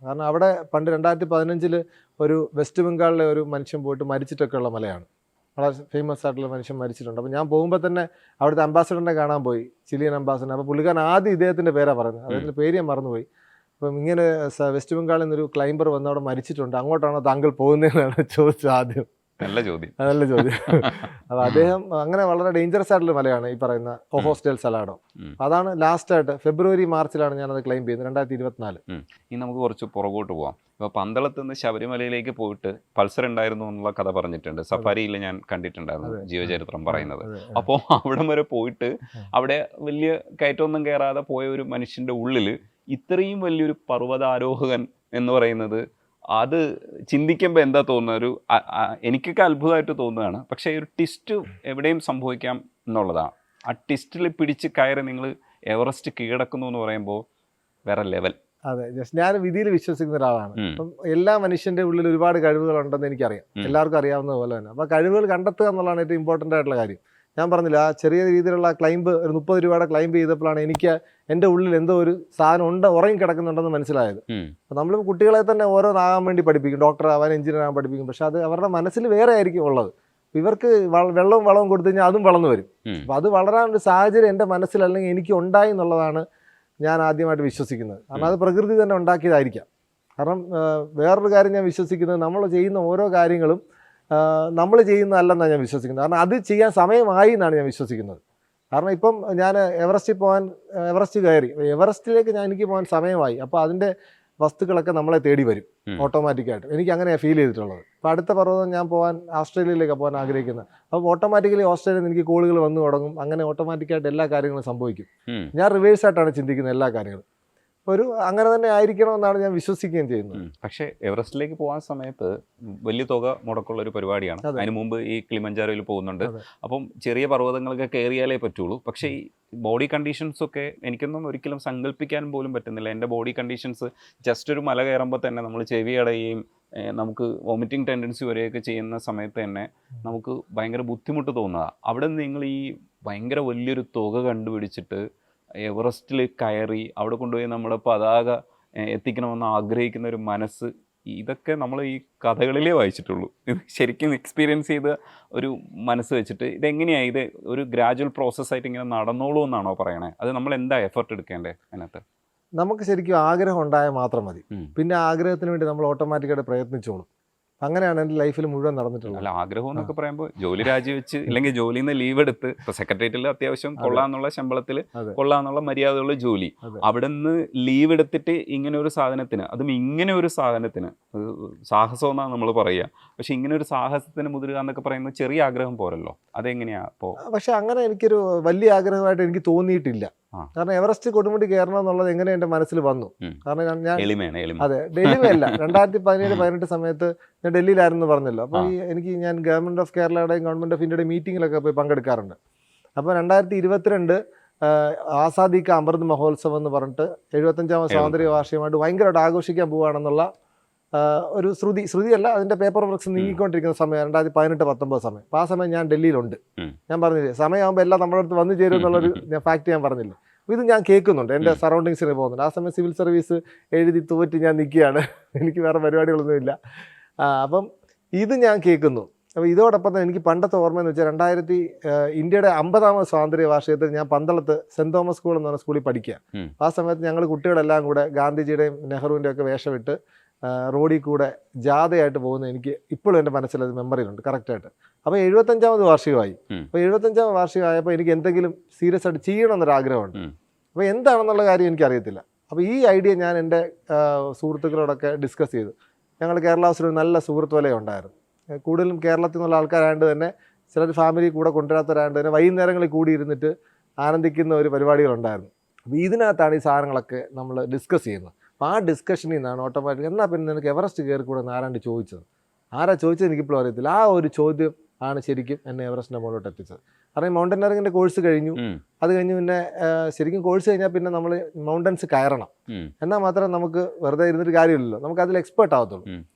കാരണം അവിടെ പണ്ട് 2015 ഒരു വെസ്റ്റ് ബംഗാളിലെ ഒരു മനുഷ്യൻ പോയിട്ട് മരിച്ചിട്ടൊക്കെ ഉള്ള മലയാണ്. വളരെ ഫേമസ് ആയിട്ടുള്ള മനുഷ്യൻ മരിച്ചിട്ടുണ്ട്. അപ്പോൾ ഞാൻ പോകുമ്പോൾ തന്നെ അവിടുത്തെ അംബാസഡറിനെ കാണാൻ പോയി, ചിലിയൻ അംബാസഡർ. അപ്പോൾ പുള്ളിക്കാരൻ ആദ്യം ഇദ്ദേഹത്തിൻ്റെ പേരാണ് പറയുന്നത്, അതിൻ്റെ പേര് ഞാൻ മറന്നുപോയി. അപ്പം ഇങ്ങനെ വെസ്റ്റ് ബംഗാളിൽ നിന്നൊരു ക്ലൈംബർ വന്ന് അവിടെ മരിച്ചിട്ടുണ്ട്, അങ്ങോട്ടാണോ താങ്കൾ പോകുന്നതെന്നാണ് ചോദിച്ചത് ആദ്യം. നല്ല ചോദ്യം. അപ്പോൾ അദ്ദേഹം അങ്ങനെ വളരെ ഡേഞ്ചറസ് ആയിട്ടുള്ള മലയാണ് ഈ പറയുന്ന ഓഹോസ് ഡെൽ സലാഡോ. അതാണ് ലാസ്റ്റായിട്ട് ഫെബ്രുവരി-മാർച്ചിലാണ് ഞാനത് ക്ലൈംബ് ചെയ്യുന്നത്, 2024. ഇനി നമുക്ക് കുറച്ച് പുറകോട്ട് പോവാം. ഇപ്പോൾ പന്തളത്ത് നിന്ന് ശബരിമലയിലേക്ക് പോയിട്ട് പൾസർ ഉണ്ടായിരുന്നു എന്നുള്ള കഥ പറഞ്ഞിട്ടുണ്ട്, സഫാരിയിൽ ഞാൻ കണ്ടിട്ടുണ്ടായിരുന്നു ജീവചരിത്രം പറയുന്നത്. അപ്പോൾ അവിടം വരെ പോയിട്ട് അവിടെ വലിയ കയറ്റമൊന്നും കയറാതെ പോയ ഒരു മനുഷ്യൻ്റെ ഉള്ളിൽ ഇത്രയും വലിയൊരു പർവ്വതാരോഹകൻ എന്ന് പറയുന്നത്, അത് ചിന്തിക്കുമ്പോൾ എന്താ തോന്നുന്നത്, ഒരു എനിക്കൊക്കെ അത്ഭുതമായിട്ട് തോന്നുകയാണ്. പക്ഷേ ഒരു ട്വിസ്റ്റ് എവിടെയും സംഭവിക്കാം എന്നുള്ളതാണ്. ആ ട്വിസ്റ്റിൽ പിടിച്ച് കയറി നിങ്ങൾ എവറസ്റ്റ് കീഴടക്കുന്നു എന്ന് പറയുമ്പോൾ വേറെ ലെവൽ. അതെ, ഞാൻ വിധിയിൽ വിശ്വസിക്കുന്ന ഒരാളാണ്. അപ്പം എല്ലാ മനുഷ്യൻ്റെ ഉള്ളിൽ ഒരുപാട് കഴിവുകളുണ്ടെന്ന് എനിക്കറിയാം, എല്ലാവർക്കും അറിയാവുന്നത് പോലെ തന്നെ. അപ്പോൾ കഴിവുകൾ കണ്ടെത്തുക എന്നുള്ളതാണ് ഏറ്റവും ഇമ്പോർട്ടൻ്റ് ആയിട്ടുള്ള കാര്യം. ഞാൻ പറഞ്ഞില്ല, ആ ചെറിയ രീതിയിലുള്ള ക്ലൈംബ്, ഒരു 30 രൂപയുടെ ക്ലൈംബ് ചെയ്തപ്പോഴാണ് എനിക്ക് എൻ്റെ ഉള്ളിൽ എന്തോ ഒരു സാധനം ഉറങ്ങി കിടക്കുന്നുണ്ടെന്ന് മനസ്സിലായത്. അപ്പോൾ നമ്മൾ കുട്ടികളെ തന്നെ ഓരോന്നാകാൻ വേണ്ടി പഠിപ്പിക്കും, ഡോക്ടർ ആവാൻ, എഞ്ചിനീയർ ആവാൻ പഠിപ്പിക്കും. പക്ഷെ അത് അവരുടെ മനസ്സിൽ വേറെ ആയിരിക്കും ഉള്ളത്. ഇവർക്ക് വെള്ളവും വളവും കൊടുത്തു കഴിഞ്ഞാൽ അതും വളർന്നു വരും. അപ്പോൾ അത് വളരാനൊരു സാഹചര്യം എൻ്റെ മനസ്സിൽ അല്ലെങ്കിൽ എനിക്ക് ഉണ്ടായി എന്നുള്ളതാണ് ഞാൻ ആദ്യമായിട്ട് വിശ്വസിക്കുന്നത്. കാരണം അത് പ്രകൃതി തന്നെ ഉണ്ടാക്കിയതായിരിക്കാം. കാരണം വേറൊരു കാര്യം ഞാൻ വിശ്വസിക്കുന്നത്, നമ്മൾ ചെയ്യുന്ന ഓരോ കാര്യങ്ങളും നമ്മൾ ചെയ്യുന്നതല്ലെന്നാണ് ഞാൻ വിശ്വസിക്കുന്നത്. കാരണം അത് ചെയ്യാൻ സമയമായി എന്നാണ് ഞാൻ വിശ്വസിക്കുന്നത്. കാരണം ഇപ്പം ഞാൻ എവറസ്റ്റ് കയറി, എവറസ്റ്റിലേക്ക് എനിക്ക് പോകാൻ സമയമായി. അപ്പോൾ അതിൻ്റെ വസ്തുക്കളൊക്കെ നമ്മളെ തേടി വരും ഓട്ടോമാറ്റിക്കായിട്ട്. എനിക്ക് അങ്ങനെയാണ് ഫീൽ ചെയ്തിട്ടുള്ളത്. അപ്പോൾ അടുത്ത പർവ്വതം ഞാൻ ഓസ്ട്രേലിയയിലേക്ക് പോകാൻ ആഗ്രഹിക്കുന്നത്. അപ്പോൾ ഓട്ടോമാറ്റിക്കലി ഓസ്ട്രേലിയയിൽ നിന്ന് എനിക്ക് കോളുകൾ വന്നു തുടങ്ങും. അങ്ങനെ ഓട്ടോമാറ്റിക്കായിട്ട് എല്ലാ കാര്യങ്ങളും സംഭവിക്കും. ഞാൻ റിവേഴ്സായിട്ടാണ് ചിന്തിക്കുന്നത് എല്ലാ കാര്യങ്ങളും. അങ്ങനെ തന്നെ ആയിരിക്കണമെന്നാണ് ഞാൻ വിശ്വസിക്കുകയും ചെയ്യുന്നത്. പക്ഷേ എവറസ്റ്റിലേക്ക് പോകാൻ സമയത്ത് വലിയ തുക മുടക്കുള്ള ഒരു പരിപാടിയാണ്. അതിന് മുമ്പ് ഈ കിളിമഞ്ചാരോയിൽ പോകുന്നുണ്ട്. അപ്പം ചെറിയ പർവ്വതങ്ങളൊക്കെ കയറിയാലേ പറ്റുള്ളൂ. പക്ഷേ ഈ ബോഡി കണ്ടീഷൻസൊക്കെ എനിക്കൊന്നും ഒരിക്കലും സങ്കല്പിക്കാൻ പോലും പറ്റുന്നില്ല. എൻ്റെ ബോഡി കണ്ടീഷൻസ് ജസ്റ്റ് ഒരു മല കയറുമ്പോൾ തന്നെ നമ്മൾ ചെവി അടയുകയും നമുക്ക് വോമിറ്റിംഗ് ടെൻഡൻസി വരെയൊക്കെ ചെയ്യുന്ന സമയത്ത് തന്നെ നമുക്ക് ഭയങ്കര ബുദ്ധിമുട്ട് തോന്നുക. അവിടെ നിന്ന് നിങ്ങൾ ഈ ഭയങ്കര വലിയൊരു തുക കണ്ടുപിടിച്ചിട്ട് എവറസ്റ്റിൽ കയറി അവിടെ കൊണ്ടുപോയി നമ്മുടെ പതാക എത്തിക്കണമെന്ന് ആഗ്രഹിക്കുന്ന ഒരു മനസ്സ്, ഇതൊക്കെ നമ്മൾ ഈ കഥകളിലേ വായിച്ചിട്ടുള്ളൂ. ഇത് ശരിക്കും എക്സ്പീരിയൻസ് ചെയ്ത ഒരു മനസ്സ് വെച്ചിട്ട് ഇതെങ്ങനെയാണ്, ഇത് ഒരു ഗ്രാജുവൽ പ്രോസസ്സായിട്ട് ഇങ്ങനെ നടന്നോളൂ എന്നാണോ പറയണേ? അത് നമ്മൾ എന്താ എഫർട്ട് എടുക്കേണ്ടത് അതിനകത്ത്? നമുക്ക് ശരിക്കും ആഗ്രഹം ഉണ്ടായാൽ മാത്രം മതി. പിന്നെ ആഗ്രഹത്തിന് വേണ്ടി നമ്മൾ ഓട്ടോമാറ്റിക്കായിട്ട് പ്രയത്നിച്ചോളും. അങ്ങനെയാണ് എൻ്റെ ലൈഫിൽ മുഴുവൻ നടന്നിട്ടുള്ളത്. അല്ല, ആഗ്രഹം എന്നൊക്കെ പറയുമ്പോൾ ജോലി രാജിവെച്ച് ഇല്ലെങ്കിൽ ജോലിയിൽ നിന്ന് ലീവ് എടുത്ത് ഇപ്പോൾ സെക്രട്ടേറിയറ്റിൽ അത്യാവശ്യം കൊള്ളാന്നുള്ള ശമ്പളത്തിൽ കൊള്ളാന്നുള്ള മര്യാദയുള്ള ജോലി, അവിടെ നിന്ന് ലീവ് എടുത്തിട്ട് ഇങ്ങനെ ഒരു സാധനത്തിന്, അതും ഇങ്ങനെ ഒരു സാധനത്തിന് സാഹസം എന്നാണ് നമ്മൾ പറയുക. പക്ഷെ ഇങ്ങനെ ഒരു സാഹസത്തിന് മുതിരുക എന്നൊക്കെ പറയുന്നത് ചെറിയ ആഗ്രഹം പോരല്ലോ, അതെങ്ങനെയാ അപ്പോൾ? പക്ഷെ അങ്ങനെ എനിക്കൊരു വലിയ ആഗ്രഹമായിട്ട് എനിക്ക് തോന്നിയിട്ടില്ല. കാരണം എവറസ്റ്റ് കൊടുമുടി കയറണം എന്നുള്ളത് എങ്ങനെ എൻ്റെ മനസ്സിൽ വന്നു. കാരണം ഞാൻ അതെ ഡൽഹിയല്ല 2017-18 സമയത്ത് ഞാൻ ഡൽഹിയിലായിരുന്നു പറഞ്ഞല്ലോ. അപ്പോൾ ഞാൻ ഗവൺമെന്റ് ഓഫ് കേരളയുടെയും ഗവൺമെന്റ് ഓഫ് ഇന്ത്യയുടെ മീറ്റിങ്ങിലൊക്കെ പോയി പങ്കെടുക്കാറുണ്ട്. അപ്പോൾ 2022 ആസാദി കാ അമൃത് മഹോത്സവം എന്ന് പറഞ്ഞിട്ട് 75ാമത് സ്വാതന്ത്ര്യ വാർഷികമായിട്ട് ഭയങ്കരമായിട്ട് ആഘോഷിക്കാൻ പോവുകയാണെന്നുള്ള ഒരു ശ്രുതിയല്ല, അതിന്റെ പേപ്പർ വർക്ക്സ് നീങ്ങിക്കൊണ്ടിരിക്കുന്ന സമയം 2018-19 സമയം. അപ്പോൾ ആ സമയം ഞാൻ ഡൽഹിയിലുണ്ട്. ഞാൻ പറഞ്ഞില്ലേ സമയമാകുമ്പോൾ എല്ലാം നമ്മുടെ അടുത്ത് വന്നു ചേരും എന്നുള്ളൊരു ഫാക്ട് ഞാൻ പറഞ്ഞില്ല. അപ്പോൾ ഇത് ഞാൻ കേൾക്കുന്നുണ്ട്, എൻ്റെ സറൗണ്ടിങ്സിന് പോകുന്നുണ്ട്. ആ സമയം സിവിൽ സർവീസ് എഴുതി തോറ്റ് ഞാൻ നിൽക്കുകയാണ്, എനിക്ക് വേറെ പരിപാടികളൊന്നുമില്ല. അപ്പം ഇത് ഞാൻ കേൾക്കുന്നു. അപ്പോൾ ഇതോടൊപ്പം തന്നെ എനിക്ക് പണ്ടത്തെ ഓർമ്മയെന്ന് വെച്ചാൽ ഇന്ത്യയുടെ 50ാമത് സ്വാതന്ത്ര്യ വാർഷികത്തിൽ ഞാൻ പന്തളത്ത് സെൻറ് തോമസ് സ്കൂൾ എന്ന് പറഞ്ഞ സ്കൂളിൽ പഠിക്കുക. ആ സമയത്ത് ഞങ്ങൾ കുട്ടികളെല്ലാം കൂടെ ഗാന്ധിജിയുടെയും നെഹ്റുവിൻ്റെയും ഒക്കെ വേഷം ഇട്ട് റോഡിൽ കൂടെ ജാഥയായിട്ട് പോകുന്നത് എനിക്ക് ഇപ്പോഴും എൻ്റെ മനസ്സിലത് മെമ്മറിയിലുണ്ട് കറക്റ്റായിട്ട്. അപ്പോൾ 75ാമത് വാർഷികമായി. അപ്പോൾ 75ാമത് വാർഷികമായപ്പോൾ എനിക്ക് എന്തെങ്കിലും സീരിയസ് ആയിട്ട് ചെയ്യണമെന്നൊരാഗ്രഹമുണ്ട്. അപ്പോൾ എന്താണെന്നുള്ള കാര്യം എനിക്കറിയത്തില്ല. അപ്പോൾ ഈ ഐഡിയ ഞാൻ എൻ്റെ സുഹൃത്തുക്കളോടൊക്കെ ഡിസ്കസ് ചെയ്തു. ഞങ്ങൾ കേരള ഹൗസിൽ നല്ല സുഹൃത്ത് വലയം ഉണ്ടായിരുന്നു. കൂടുതലും കേരളത്തിൽ നിന്നുള്ള ആൾക്കാരായതുകൊണ്ട് തന്നെ ചിലർ ഫാമിലി കൂടെ കൊണ്ടുവരാത്തവരായതുകൊണ്ട് തന്നെ വൈകുന്നേരങ്ങളിൽ കൂടി ഇരുന്നിട്ട് ആനന്ദിക്കുന്ന ഒരു പരിപാടികളുണ്ടായിരുന്നു. അപ്പോൾ ഇതിനകത്താണ് ഈ സാധനങ്ങളൊക്കെ നമ്മൾ ഡിസ്കസ് ചെയ്യുന്നത്. അപ്പോൾ ആ ഡിസ്കഷനിൽ നിന്നാണ് ഓട്ടോമാറ്റിക് എന്നാൽ പിന്നെ നിനക്ക് എവറസ്റ്റ് കയറി കൂടെ എന്ന് ആരാണ്ട് ചോദിച്ചത്. ആരാ ചോദിച്ചത് എനിക്കിപ്പോഴും അറിയത്തില്ല. ആ ഒരു ചോദ്യം ആണ് ശരിക്കും എന്നെ എവറസ്റ്റിൻ്റെ മുകളിലോട്ട് എത്തിച്ചത്. കാരണം മൗണ്ടനറിങ്ങിൻ്റെ കോഴ്സ് കഴിഞ്ഞു. അത് കഴിഞ്ഞ് പിന്നെ ശരിക്കും കോഴ്സ് കഴിഞ്ഞാൽ പിന്നെ നമ്മൾ മൗണ്ടൻസ് കയറണം. എന്നാൽ മാത്രമേ നമുക്ക് വെറുതെ ഇരുന്നിട്ട് കാര്യമില്ലല്ലോ, നമുക്ക് അതിൽ എക്സ്പേർട്ട് ആവത്തുള്ളൂ.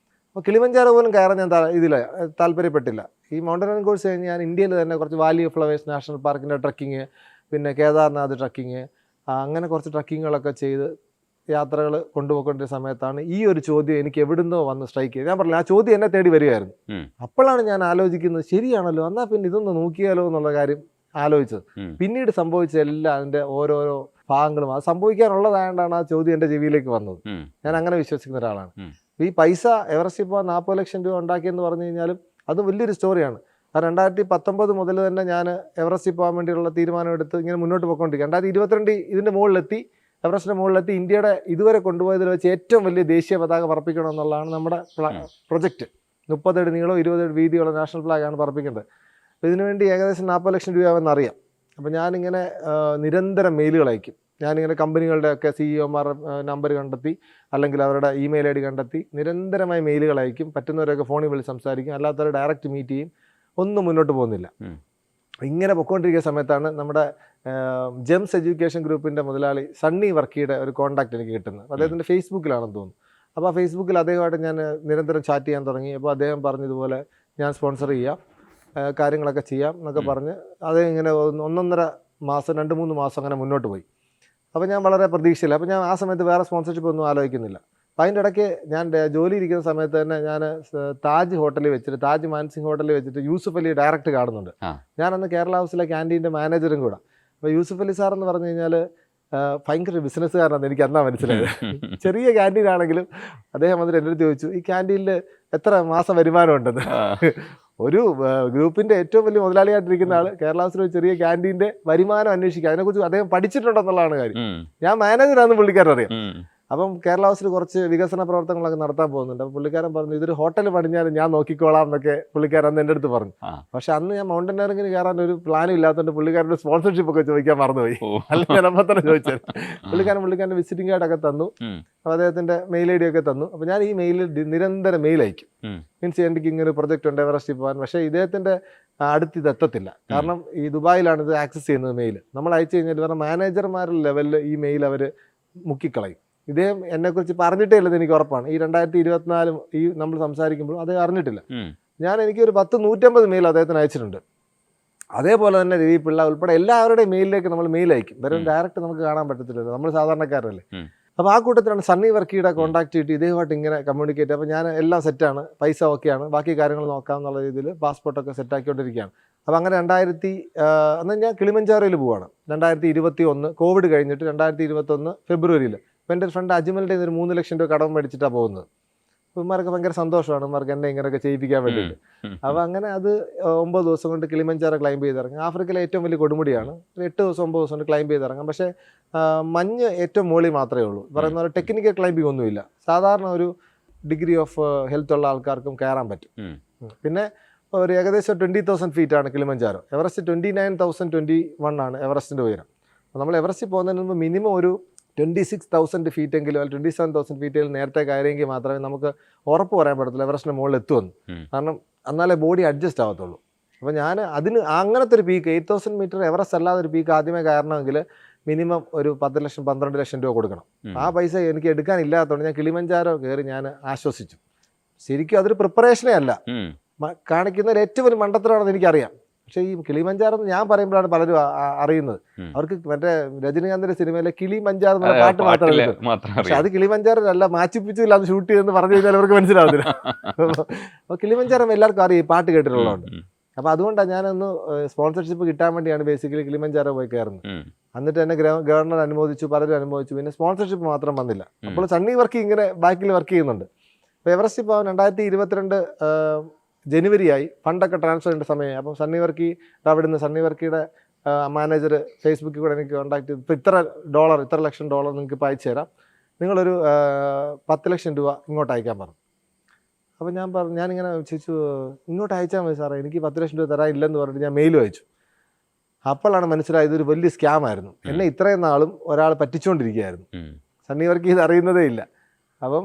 അപ്പോൾ കിളിമഞ്ചാരോ പോലും കയറാൻ ഞാൻ താല്പര്യപ്പെട്ടില്ല. ഈ മൗണ്ടനറിങ് കോഴ്സ് കഴിഞ്ഞ് ഞാൻ ഇന്ത്യയിൽ തന്നെ കുറച്ച് വാലി ഓഫ് ഫ്ലവേഴ്സ് നാഷണൽ പാർക്കിൻ്റെ ട്രക്കിങ്, പിന്നെ കേദാർനാഥ് ട്രക്കിങ്, അങ്ങനെ കുറച്ച് ട്രക്കിങ്ങുകളൊക്കെ ചെയ്ത് യാത്രകൾ കൊണ്ടുപോയിക്കൊണ്ടിരുന്ന സമയത്താണ് ഈ ഒരു ചോദ്യം എനിക്ക് എവിടുന്നോ വന്ന് സ്ട്രൈക്ക് ചെയ്ത്. ഞാൻ പറഞ്ഞില്ല, ആ ചോദ്യം എന്നെ തേടി വരികയായിരുന്നു. അപ്പോഴാണ് ഞാൻ ആലോചിക്കുന്നത്, ശരിയാണല്ലോ, എന്നാൽ പിന്നെ ഇതൊന്ന് നോക്കിയാലോ എന്നുള്ള കാര്യം ആലോചിച്ചത്. പിന്നീട് സംഭവിച്ച എല്ലാം അതിൻ്റെ ഓരോരോ ഭാഗങ്ങളും അത് സംഭവിക്കാനുള്ളതായതുകൊണ്ടാണ് ആ ചോദ്യം എൻ്റെ ചെവിയിലേക്ക് വന്നത്. ഞാൻ അങ്ങനെ വിശ്വസിക്കുന്ന ഒരാളാണ്. ഈ പൈസ എവറസ്റ്റിൽ പോകാൻ 40 ലക്ഷം രൂപ ഉണ്ടാക്കിയെന്ന് പറഞ്ഞു കഴിഞ്ഞാലും അത് വലിയൊരു സ്റ്റോറിയാണ്. 2019 മുതൽ തന്നെ ഞാൻ എവറസ്റ്റിൽ പോകാൻ വേണ്ടിയുള്ള തീരുമാനമെടുത്ത് ഇങ്ങനെ മുന്നോട്ട് പോയിക്കൊണ്ടിരിക്കുക. 2022 ഇതിൻ്റെ മുകളിലെത്തി, എവറസ്റ്റിൻ്റെ മുകളിലെത്തി ഇന്ത്യയുടെ ഇതുവരെ കൊണ്ടുപോയതിൽ വെച്ച് ഏറ്റവും വലിയ ദേശീയ പതാക പറപ്പിക്കണം എന്നുള്ളതാണ് നമ്മുടെ പ്രൊജക്റ്റ്. 30 അടി നീളവും 20 അടി വീതിയുള്ള നാഷണൽ ഫ്ലാഗാണ് പറപ്പിക്കേണ്ടത്. അപ്പോൾ ഇതിനുവേണ്ടി ഏകദേശം 40 ലക്ഷം രൂപയാണെന്ന് അറിയാം. അപ്പോൾ ഞാനിങ്ങനെ നിരന്തരം മെയിലുകൾ അയക്കും. ഞാനിങ്ങനെ കമ്പനികളുടെയൊക്കെ CEO-മാർ നമ്പർ കണ്ടെത്തി അല്ലെങ്കിൽ അവരുടെ ഇമെയിൽ ID കണ്ടെത്തി നിരന്തരമായി മെയിലുകൾ അയക്കും. പറ്റുന്നവരൊക്കെ ഫോണിൽ വിളിച്ച് സംസാരിക്കും, അല്ലാത്തവർ ഡയറക്റ്റ് മീറ്റ് ചെയ്യും. ഒന്നും മുന്നോട്ട് പോകുന്നില്ല. ഇങ്ങനെ പൊയ്ക്കൊണ്ടിരിക്കുന്ന സമയത്താണ് നമ്മുടെ ജെംസ് എഡ്യൂക്കേഷൻ ഗ്രൂപ്പിൻ്റെ മുതലാളി സണ്ണി വർക്കിയുടെ ഒരു കോൺടാക്റ്റ് എനിക്ക് കിട്ടുന്നത്. അദ്ദേഹത്തിൻ്റെ ഫേസ്ബുക്കിലാണെന്ന് തോന്നുന്നു. അപ്പോൾ ആ ഫേസ്ബുക്കിൽ അദ്ദേഹമായിട്ട് ഞാൻ നിരന്തരം ചാറ്റ് ചെയ്യാൻ തുടങ്ങി. അപ്പോൾ അദ്ദേഹം പറഞ്ഞതുപോലെ ഞാൻ സ്പോൺസർ ചെയ്യാം, കാര്യങ്ങളൊക്കെ ചെയ്യാം എന്നൊക്കെ പറഞ്ഞ് അദ്ദേഹം ഇങ്ങനെ 1.5 മാസം 2-3 മാസം അങ്ങനെ മുന്നോട്ട് പോയി. അപ്പോൾ ഞാൻ വളരെ പ്രതീക്ഷയില്ല. അപ്പോൾ ഞാൻ ആ സമയത്ത് വേറെ സ്പോൺസർഷിപ്പ് ഒന്നും ആലോചിക്കുന്നില്ല. അപ്പോൾ അതിൻ്റെ ഇടയ്ക്ക് ഞാൻ ജോലി ഇരിക്കുന്ന സമയത്ത് തന്നെ ഞാൻ താജ് ഹോട്ടലിൽ വെച്ചിട്ട്, താജ് മാൻസിംഗ് ഹോട്ടലിൽ വെച്ചിട്ട് യൂസുഫ് അലി ഡയറക്റ്റ് കാണുന്നുണ്ട്. ഞാനന്ന് കേരള ഹൗസിലെ ക്യാൻറ്റീൻ്റെ മാനേജറും കൂടെ. അപ്പോൾ യൂസുഫ് അലി സാർ എന്ന് പറഞ്ഞു കഴിഞ്ഞാൽ ഭയങ്കര ബിസിനസ്സുകാരനാണെന്ന് എനിക്ക് അന്നാ മനസ്സിലായത്. ചെറിയ ക്യാൻറ്റീൻ ആണെങ്കിലും അദ്ദേഹം വന്നിട്ട് എൻ്റെ അടുത്ത് ചോദിച്ചു, ഈ ക്യാൻറ്റീനിൽ എത്ര മാസം വരുമാനം ഉണ്ടെന്ന്. ഒരു ഗ്രൂപ്പിൻ്റെ ഏറ്റവും വലിയ മുതലാളിയായിട്ടിരിക്കുന്ന ആൾ കേരള ഹൗസിൽ ഒരു ചെറിയ ക്യാൻറ്റീൻ്റെ വരുമാനം അന്വേഷിക്കുക, അതിനെക്കുറിച്ച് അദ്ദേഹം പഠിച്ചിട്ടുണ്ടെന്നുള്ളതാണ് കാര്യം. ഞാൻ മാനേജറാണെന്ന് പുള്ളിക്കാരൻ അറിയാം. അപ്പം കേരള ഹൗസിൽ കുറച്ച് വികസന പ്രവർത്തനങ്ങളൊക്കെ നടത്താൻ പോകുന്നുണ്ട്. അപ്പോൾ പുള്ളിക്കാരൻ പറഞ്ഞു, ഇതൊരു ഹോട്ടൽ പണിഞ്ഞാൽ ഞാൻ നോക്കിക്കോളാം എന്നൊക്കെ പുള്ളിക്കാരൻ അന്ന് എൻ്റെ അടുത്ത് പറഞ്ഞു. പക്ഷെ അന്ന് ഞാൻ മൗണ്ടനറിങ്ങിന് കയറാൻ ഒരു പ്ലാനും ഇല്ലാത്തതുകൊണ്ട് പുള്ളിക്കാരൻ്റെ സ്പോൺസർഷിപ്പ് ഒക്കെ ചോദിക്കാൻ മറന്നുപോയി. അല്ലെങ്കിൽ ഞാൻ അപ്പം തന്നെ ചോദിച്ചത്. പുള്ളിക്കാരൻ്റെ വിസിറ്റിംഗ് കാർഡൊക്കെ തന്നു, അപ്പോൾ അദ്ദേഹത്തിൻ്റെ മെയിൽ ID ഒക്കെ തന്നു. അപ്പോൾ ഞാൻ ഈ മെയിലിൽ നിരന്തരം മെയിൽ അയക്കും. മീൻസ് എനിക്ക് ഇങ്ങനെ ഒരു പ്രൊജക്റ്റ് ഉണ്ട് എവറസ്റ്റിൽ പോകാൻ. പക്ഷേ ഇദ്ദേഹത്തിൻ്റെ അടുത്ത് ഇത് എത്തത്തില്ല. കാരണം ഈ ദുബായിലാണ് ഇത് ആക്സസ് ചെയ്യുന്നത് മെയിൽ. നമ്മൾ അയച്ചു കഴിഞ്ഞാൽ വേറെ മാനേജർമാരുടെ ലെവലിൽ ഈ മെയിൽ അവർ മുക്കിക്കളയും. ഇദ്ദേഹം എന്നെക്കുറിച്ച് പറഞ്ഞിട്ടേ ഇല്ലെന്ന് എനിക്ക് ഉറപ്പാണ്. ഈ 2024 ഈ നമ്മൾ സംസാരിക്കുമ്പോഴും അദ്ദേഹം അറിഞ്ഞിട്ടില്ല. എനിക്കൊരു 150 മെയിൽ അദ്ദേഹത്തിന് അയച്ചിട്ടുണ്ട്. അതേപോലെ തന്നെ രവി പിള്ള ഉൾപ്പെടെ എല്ലാവരുടെയും മെയിലിലേക്ക് നമ്മൾ മെയിൽ അയക്കും. വെറും ഡയറക്റ്റ് നമുക്ക് കാണാൻ പറ്റത്തില്ലല്ലോ, നമ്മൾ സാധാരണക്കാരല്ലേ. അപ്പോൾ ആ കൂട്ടത്തിലാണ് സണ്ണി വർക്കിയുടെ കോൺടാക്ട് ചെയ്തിട്ട് ഇദ്ദേഹമായിട്ട് ഇങ്ങനെ കമ്മ്യൂണിക്കേറ്റ്. അപ്പോൾ ഞാൻ എല്ലാം സെറ്റാണ്, പൈസ ഓക്കെയാണ്, ബാക്കി കാര്യങ്ങൾ നോക്കാം എന്നുള്ള രീതിയിൽ പാസ്പോർട്ടൊക്കെ സെറ്റാക്കിക്കൊണ്ടിരിക്കുകയാണ്. അപ്പോൾ അങ്ങനെ അന്ന് ഞാൻ കിളിമഞ്ചാരോയിൽ പോവുകയാണ്. 2021 കോവിഡ് കഴിഞ്ഞിട്ട് 2021 ഫെബ്രുവരിയിൽ. അപ്പോൾ എൻ്റെ ഫ്രണ്ട് അജ്മലിൻ്റെ ഒരു 3 ലക്ഷം രൂപ കടം മേടിച്ചിട്ടാണ് പോകുന്നത്. ഇവന്മാർക്ക് ഭയങ്കര സന്തോഷമാണ് ഇവന്മാർക്ക് എന്നെ ഇങ്ങനെയൊക്കെ ചെയ്യിപ്പിക്കാൻ വേണ്ടിയിട്ട്. അപ്പോൾ അങ്ങനെ അത് 9 ദിവസം കൊണ്ട് കിളിമഞ്ചാരോ ക്ലൈംബ് ചെയ്തിറങ്ങും. ആഫ്രിക്കയിലെ ഏറ്റവും വലിയ കൊടുമുടിയാണ്. 8 ദിവസം 9 ദിവസം കൊണ്ട് ക്ലൈംബ് ചെയ്തിറങ്ങാം. പക്ഷേ മഞ്ഞ് ഏറ്റവും മുകളിൽ മാത്രമേ ഉള്ളൂ. പറയുന്ന പോലെ ടെക്നിക്കൽ ക്ലൈംബിംഗ് ഒന്നുമില്ല. സാധാരണ ഒരു ഡിഗ്രി ഓഫ് ഹെൽത്ത് ഉള്ള ആൾക്കാർക്കും കയറാൻ പറ്റും. പിന്നെ ഒരു ഏകദേശം 20,000 ഫീറ്റാണ് കിളിമഞ്ചാരോ. എവറസ്റ്റ് 29,021 ആണ് എവറസ്റ്റിൻ്റെ ഉയരം. അപ്പോൾ നമ്മൾ എവറസ്റ്റിൽ പോകുന്നതിന് മുമ്പ് മിനിമം ഒരു 26,000 ഫീറ്റെങ്കിലും അല്ലെങ്കിൽ 27,000 ഫീറ്റെങ്കിലും നേരത്തെ കയറിയെങ്കിൽ മാത്രമേ നമുക്ക് ഉറപ്പ് പറയാൻ പറ്റത്തുള്ളൂ എവറസ്റ്റിൻ്റെ മുകളിൽ എത്തുമെന്ന്. കാരണം എന്നാലേ ബോഡി അഡ്ജസ്റ്റ് ആവത്തുള്ളൂ. അപ്പോൾ ഞാൻ അതിന് അങ്ങനത്തെ ഒരു പീക്ക് 8,000 മീറ്റർ എവറസ്റ്റ് അല്ലാതെ ഒരു പീക്ക് ആദ്യമേ കയറണമെങ്കിൽ മിനിമം ഒരു 10 ലക്ഷം 12 ലക്ഷം രൂപ കൊടുക്കണം. ആ പൈസ എനിക്ക് എടുക്കാനില്ലാത്തതുകൊണ്ട് ഞാൻ കിളിമഞ്ചാരോ കയറി ഞാൻ ആശ്വസിച്ചു. ശരിക്കും അതൊരു പ്രിപ്പറേഷനേ അല്ല, കാണിക്കുന്നതിൽ ഏറ്റവും വലിയ മണ്ടത്തരമാണെന്ന് എനിക്കറിയാം. പക്ഷേ ഈ കിളിമഞ്ചാറോ ഞാൻ പറയുമ്പോഴാണ് പലരും അറിയുന്നത്. അവർക്ക് മറ്റേ രജനീകാന്തിന്റെ സിനിമയിലെ കിളിമഞ്ചാർ എന്നുള്ള പാട്ട് മാത്രമേ, പക്ഷെ അത് കിളിമഞ്ചാറോ അല്ല, മാച്ചിപ്പിച്ചില്ല അത് ഷൂട്ട് ചെയ്തെന്ന് പറഞ്ഞു കഴിഞ്ഞാൽ അവർക്ക് മനസ്സിലാവുന്നില്ല. അപ്പോൾ കിളിമഞ്ചാറോ എല്ലാവർക്കും അറിയാം, ഈ പാട്ട് കേട്ടിട്ടുള്ളതുകൊണ്ട്. അപ്പോൾ അതുകൊണ്ടാണ് ഞാനൊന്ന് സ്പോൺസർഷിപ്പ് കിട്ടാൻ വേണ്ടിയാണ് ബേസിക്കലി കിളിമഞ്ചാറോ പോയി കയറുന്നത്. എന്നിട്ട് എന്നെ ഗവർണർ അനുമോദിച്ചു, പലരും അനുമോദിച്ചു. പിന്നെ സ്പോൺസർഷിപ്പ് മാത്രം വന്നില്ല. അപ്പോൾ സണ്ണി വർക്ക് ഇങ്ങനെ ബാക്കിൽ വർക്ക് ചെയ്യുന്നുണ്ട്. അപ്പോൾ എവറസ്റ്റ് പോകാൻ 2022 ജനുവരിയായി, ഫണ്ടൊക്കെ ട്രാൻസ്ഫർ ചെയ്യേണ്ട സമയമായി. അപ്പം സണ്ണി വർക്കി അവിടുന്ന് സണ്ണി വർക്കിയുടെ മാനേജർ ഫേസ്ബുക്കിൽ കൂടെ എനിക്ക് കോൺടാക്ട് ചെയ്തു. ഇപ്പോൾ ഇത്ര ലക്ഷം ഡോളർ നിങ്ങൾക്ക് ഇപ്പോൾ അയച്ചു തരാം, നിങ്ങളൊരു 10 ലക്ഷം രൂപ ഇങ്ങോട്ട് അയക്കാൻ പറഞ്ഞു. അപ്പോൾ ഞാനിങ്ങനെ ചോദിച്ചു, ഇങ്ങോട്ട് അയച്ചാൽ മതി സാറേ, എനിക്ക് 10 ലക്ഷം രൂപ തരാൻ ഇല്ലെന്ന് പറഞ്ഞിട്ട് ഞാൻ മെയിൽ അയച്ചു. അപ്പോഴാണ് മനസ്സിലായത് ഇതൊരു വലിയ സ്കാം ആയിരുന്നു. എന്നെ ഇത്രയും നാളും ഒരാൾ പറ്റിച്ചുകൊണ്ടിരിക്കുകയായിരുന്നു. സണ്ണി വർക്ക് ഇത് അറിയുന്നതേ ഇല്ല. അപ്പം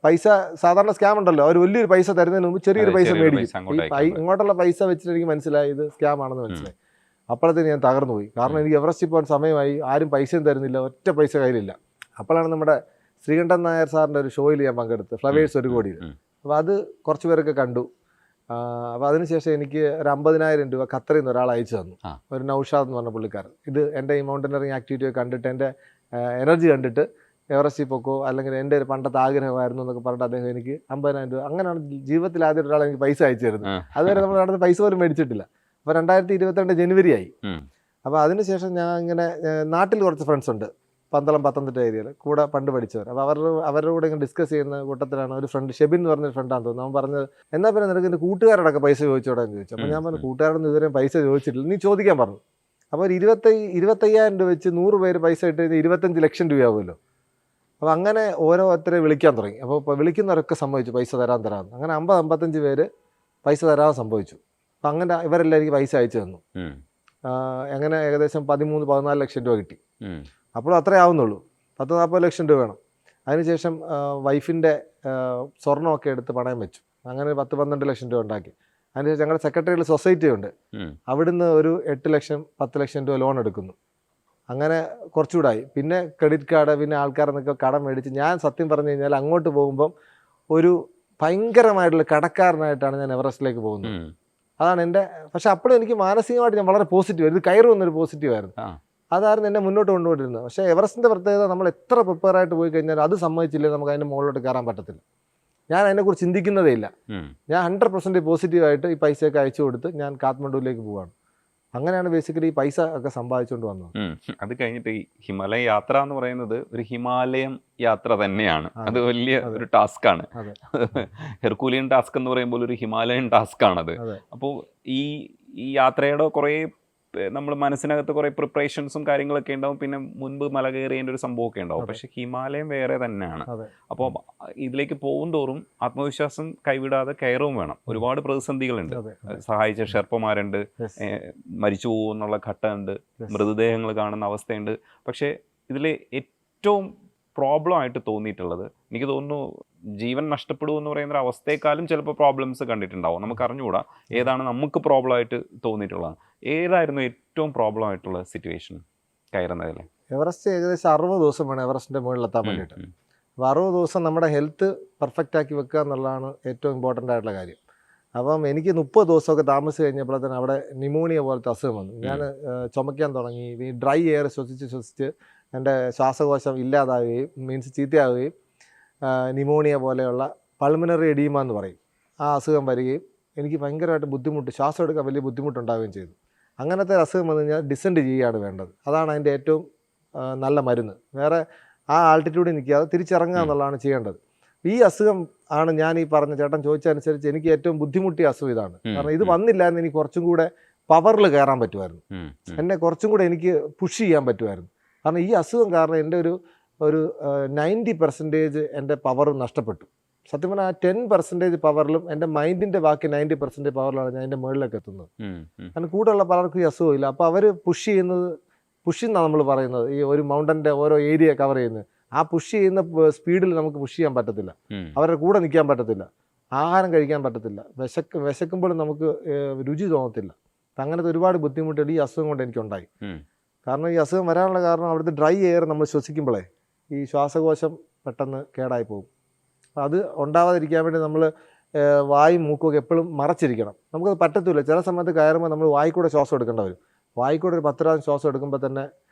പൈസ സാധാരണ സ്കാം ഉണ്ടല്ലോ, അവർ വലിയൊരു പൈസ തരുന്നതിന് മുമ്പ് ചെറിയൊരു പൈസ മേടിക്കും. ഇങ്ങോട്ടുള്ള പൈസ വെച്ചിട്ട് എനിക്ക് മനസ്സിലായി ഇത് സ്കാം ആണെന്ന് മനസ്സിലായി. അപ്പോഴത്തേന് ഞാൻ തകർന്നു പോയി. കാരണം എനിക്ക് എവറസ്റ്റിൽ പോകാൻ സമയമായി, ആരും പൈസയും തരുന്നില്ല, ഒറ്റ പൈസ കയ്യിലില്ല. അപ്പോഴാണ് നമ്മുടെ ശ്രീകണ്ഠൻ നായർ സാറിൻ്റെ ഒരു ഷോയിൽ ഞാൻ പങ്കെടുത്ത്, ഫ്ലവേഴ്സ് 1 കോടിയിൽ. അപ്പോൾ അത് കുറച്ച് പേരൊക്കെ കണ്ടു. അപ്പോൾ അതിനുശേഷം എനിക്ക് ഒരു 50,000 രൂപ ഖത്തറിൽ നിന്ന് ഒരാൾ അയച്ചു തന്നു, ഒരു നൗഷാദ് എന്ന് പറഞ്ഞ പുള്ളിക്കാരൻ. ഇത് എൻ്റെ ഈ മൗണ്ടനറിങ് ആക്ടിവിറ്റി കണ്ടിട്ട്, എൻ്റെ എനർജി കണ്ടിട്ട് എവറസ്റ്റിൽ പൊക്കോ, അല്ലെങ്കിൽ എൻ്റെ ഒരു പണ്ടത്തെ ആഗ്രഹമായിരുന്നു എന്നൊക്കെ പറഞ്ഞിട്ട് അദ്ദേഹം എനിക്ക് 50,000 രൂപ, അങ്ങനെയാണ് ജീവിതത്തിൽ ആദ്യം ഒരാൾ എനിക്ക് പൈസ അയച്ചു തരുന്നത്. അതുവരെ നമ്മൾ നടന്ന് പൈസ പോലും മേടിച്ചിട്ടില്ല. അപ്പോൾ 2022 ജനുവരി ആയി. അപ്പോൾ അതിനുശേഷം ഞാൻ ഇങ്ങനെ നാട്ടിൽ കുറച്ച് ഫ്രണ്ട്സ് ഉണ്ട്, പത്തനംതിട്ട ഏരിയയിൽ കൂടെ പണ്ട് പഠിച്ചവർ. അപ്പോൾ അവരുടെ കൂടെ ഇങ്ങനെ ഡിസ്കസ് ചെയ്യുന്ന കൂട്ടത്തിലാണ് ഒരു ഫ്രണ്ട്, ഷെബിൻ എന്ന് പറഞ്ഞൊരു ഫ്രണ്ടാന്ന് തോന്നുന്നു. അവൻ പറഞ്ഞത്, എന്നാൽ പിന്നെ നിനക്ക് എൻ്റെ കൂട്ടുകാരോടൊക്കെ പൈസ ചോദിച്ചോടാന്ന് ചോദിച്ചു. അപ്പോൾ ഞാൻ പറഞ്ഞു, കൂട്ടുകാരൊന്നും ഇതുവരെ പൈസ ചോദിച്ചിട്ടില്ല, നീ ചോദിക്കാൻ പറഞ്ഞു. അപ്പോൾ 25,000 രൂപ വെച്ച് 100 പേര് പൈസ ഇട്ട് കഴിഞ്ഞാൽ 25 ലക്ഷം രൂപയാവുമല്ലോ. അപ്പോൾ അങ്ങനെ ഓരോരുത്തരെ വിളിക്കാൻ തുടങ്ങി. അപ്പോൾ വിളിക്കുന്നവരൊക്കെ സമ്മതിച്ചു പൈസ തരാമെന്ന്. അങ്ങനെ 50-55 പേര് പൈസ തരാൻ സംഭവിച്ചു. അപ്പം അങ്ങനെ ഇവരെല്ലാം എനിക്ക് പൈസ അയച്ചു തന്നു. അങ്ങനെ ഏകദേശം 13-14 ലക്ഷം രൂപ കിട്ടി. അപ്പോഴും അത്രേ ആവുന്നുള്ളൂ, 10-40 ലക്ഷം രൂപ വേണം. അതിനുശേഷം വൈഫിൻ്റെ സ്വർണ്ണമൊക്കെ എടുത്ത് പണയം വെച്ചു. അങ്ങനെ 10-12 ലക്ഷം രൂപ ഉണ്ടാക്കി. അതിനുശേഷം ഞങ്ങളുടെ സെക്രട്ടറിയിൽ സൊസൈറ്റി ഉണ്ട്, അവിടുന്ന് ഒരു 8 ലക്ഷം 10 ലക്ഷം രൂപ ലോൺ എടുക്കുന്നു. അങ്ങനെ കുറച്ചുകൂടായി. പിന്നെ ക്രെഡിറ്റ് കാർഡ്, പിന്നെ ആൾക്കാരെന്നൊക്കെ കടം മേടിച്ച്, ഞാൻ സത്യം പറഞ്ഞു കഴിഞ്ഞാൽ അങ്ങോട്ട് പോകുമ്പം ഒരു ഭയങ്കരമായിട്ടുള്ള കടക്കാരനായിട്ടാണ് ഞാൻ എവറസ്റ്റിലേക്ക് പോകുന്നത്. അതാണ് എൻ്റെ. പക്ഷെ അപ്പോഴും എനിക്ക് മാനസികമായിട്ട് ഞാൻ വളരെ പോസിറ്റീവ്, ഇത് കയറി വന്നൊരു പോസിറ്റീവായിരുന്നു. അതായിരുന്നു എന്നെ മുന്നോട്ട് കൊണ്ടുപോയിരുന്നത്. പക്ഷേ എവറസ്റ്റിൻ്റെ പ്രത്യേകത, നമ്മൾ എത്ര പ്രിപ്പയർ ആയിട്ട് പോയി കഴിഞ്ഞാൽ അത് സമ്മതിച്ചില്ലേ നമുക്ക് അതിൻ്റെ മുകളിലോട്ട് കയറാൻ പറ്റത്തില്ല. ഞാൻ അതിനെക്കുറിച്ച് ചിന്തിക്കുന്നതേ ഇല്ല. ഞാൻ 100% പോസിറ്റീവായിട്ട് ഈ പൈസയൊക്കെ അയച്ചു കൊടുത്ത് ഞാൻ കാഠ്മണ്ഡുവിലേക്ക് പോവാണ്. അങ്ങനെയാണ് ബേസിക്കലി ഈ പൈസ ഒക്കെ സമ്പാദിച്ചുകൊണ്ട് വന്നത്. അത് കഴിഞ്ഞിട്ട് ഈ ഹിമാലയ യാത്ര എന്ന് പറയുന്നത് ഒരു ഹിമാലയം യാത്ര തന്നെയാണ്. അത് വലിയ ഒരു ടാസ്ക് ആണ്. ഹെർക്കൂലിയൻ ടാസ്ക് എന്ന് പറയുമ്പോൾ ഒരു ഹിമാലയൻ ടാസ്ക് ആണത്. അപ്പോൾ ഈ യാത്രയുടെ കുറേ നമ്മൾ മനസ്സിനകത്ത് കുറേ പ്രിപ്പറേഷൻസും കാര്യങ്ങളൊക്കെ ഉണ്ടാവും. പിന്നെ മുൻപ് മല കയറിയതിൻ്റെ ഒരു സംഭവമൊക്കെ ഉണ്ടാവും. പക്ഷെ ഹിമാലയം വേറെ തന്നെയാണ്. അപ്പോൾ ഇതിലേക്ക് പോകും തോറും ആത്മവിശ്വാസം കൈവിടാതെ കയറും വേണം. ഒരുപാട് പ്രതിസന്ധികളുണ്ട്. സഹായിച്ച ഷെർപ്പമാരുണ്ട്, മരിച്ചു പോകുമെന്നുള്ള ഘട്ടമുണ്ട്, മൃതദേഹങ്ങൾ കാണുന്ന അവസ്ഥയുണ്ട്. പക്ഷേ ഇതിൽ ഏറ്റവും പ്രോബ്ലം ആയിട്ട് തോന്നിയിട്ടുള്ളത്, എനിക്ക് തോന്നുന്നു ജീവൻ നഷ്ടപ്പെടുമെന്ന് പറയുന്ന ഒരു അവസ്ഥയെക്കാളും ചിലപ്പോൾ പ്രോബ്ലംസ് കണ്ടിട്ടുണ്ടാവും. നമുക്ക് അറിഞ്ഞുകൂടാ ഏതാണ് നമുക്ക് പ്രോബ്ലം ആയിട്ട് തോന്നിയിട്ടുള്ളത്. ഏതായിരുന്നു ഏറ്റവും പ്രോബ്ലം ആയിട്ടുള്ള സിറ്റുവേഷൻ കയറുന്നതിൽ? എവറസ്റ്റ് ഏകദേശം 60 ദിവസം വേണം എവറസ്റ്റിൻ്റെ മുകളിലെത്താൻ വേണ്ടിയിട്ട്. അപ്പോൾ 60 ദിവസം നമ്മുടെ ഹെൽത്ത് പെർഫെക്റ്റ് ആക്കി വെക്കുക എന്നുള്ളതാണ് ഏറ്റവും ഇമ്പോർട്ടൻ്റ് ആയിട്ടുള്ള കാര്യം. അപ്പം എനിക്ക് 30 ദിവസമൊക്കെ താമസിച്ച് കഴിഞ്ഞപ്പോഴത്തേന് അവിടെ ന്യൂമോണിയ പോലത്തെ അസുഖം വന്നു. ഞാൻ ചുമയ്ക്കാൻ തുടങ്ങി. ഈ ഡ്രൈ എയർ ശ്വസിച്ച് എൻ്റെ ശ്വാസകോശം ഇല്ലാതാവുകയും, മീൻസ് ചീത്തയാവുകയും, ന്യൂമോണിയ പോലെയുള്ള പൾമിനറി എഡീമ എന്ന് പറയും, ആ അസുഖം വരികയും എനിക്ക് ഭയങ്കരമായിട്ട് ബുദ്ധിമുട്ട്, ശ്വാസം എടുക്കാൻ വലിയ ബുദ്ധിമുട്ടുണ്ടാവുകയും ചെയ്തു. അങ്ങനത്തെ അസുഖം വന്നു കഴിഞ്ഞാൽ ഡിസെൻഡ് ചെയ്യുകയാണ് വേണ്ടത്. അതാണ് അതിൻ്റെ ഏറ്റവും നല്ല മരുന്ന്. വേറെ ആ ആൾട്ടിറ്റ്യൂഡിൽ നിൽക്കാതെ തിരിച്ചിറങ്ങുക എന്നുള്ളതാണ് ചെയ്യേണ്ടത്. ഈ അസുഖം ആണ് ഞാൻ ഈ പറഞ്ഞ ചേട്ടൻ ചോദിച്ചതനുസരിച്ച് എനിക്ക് ഏറ്റവും ബുദ്ധിമുട്ടിയ അസുഖം ഇതാണ്. കാരണം ഇത് വന്നില്ലായിരുന്നു എനിക്ക് കുറച്ചും കൂടെ പവറിൽ കയറാൻ പറ്റുമായിരുന്നു, എന്നെ കുറച്ചും കൂടെ എനിക്ക് പുഷ് ചെയ്യാൻ പറ്റുമായിരുന്നു. കാരണം ഈ അസുഖം കാരണം എൻ്റെ ഒരു 90% എൻ്റെ പവർ നഷ്ടപ്പെട്ടു. സത്യം പറഞ്ഞാൽ ആ 10% പവറിലും എൻ്റെ മൈൻഡിൻ്റെ ബാക്കി 90% പവറിലാണ് ഞാൻ എൻ്റെ മുകളിലേക്ക് എത്തുന്നത്. കാരണം കൂടെയുള്ള പലർക്കും ഈ അസുഖമില്ല. അപ്പോൾ അവർ പുഷ് എന്നാണ് നമ്മൾ പറയുന്നത്, ഈ ഒരു മൗണ്ടൻ്റെ ഓരോ ഏരിയ കവർ ചെയ്യുന്നത്. ആ പുഷ് ചെയ്യുന്ന സ്പീഡിൽ നമുക്ക് പുഷ് ചെയ്യാൻ പറ്റത്തില്ല, അവരുടെ കൂടെ നിൽക്കാൻ പറ്റത്തില്ല, ആഹാരം കഴിക്കാൻ പറ്റത്തില്ല, വിശക്കുമ്പോഴും നമുക്ക് രുചി തോന്നത്തില്ല. അങ്ങനത്തെ ഒരുപാട് ബുദ്ധിമുട്ടുകൾ ഈ അസുഖം കൊണ്ട് എനിക്കുണ്ടായി. കാരണം ഈ അസുഖം വരാനുള്ള കാരണം അവിടുത്തെ ഡ്രൈ എയർ നമ്മൾ ശ്വസിക്കുമ്പോഴേ ഈ ശ്വാസകോശം പെട്ടെന്ന് കേടായി പോകും. അപ്പോൾ അത് ഉണ്ടാവാതിരിക്കാൻ വേണ്ടി നമ്മൾ വായും മൂക്കുമൊക്കെ എപ്പോഴും മറച്ചിരിക്കണം. നമുക്കത് പറ്റത്തില്ല. ചില സമയത്ത് കയറുമ്പോൾ നമ്മൾ വായിക്കൂടെ ശ്വാസം എടുക്കേണ്ടി വരും. വായിക്കൂടെ ഒരു 10 പ്രാവശ്യം ശ്വാസം എടുക്കുമ്പോൾ തന്നെ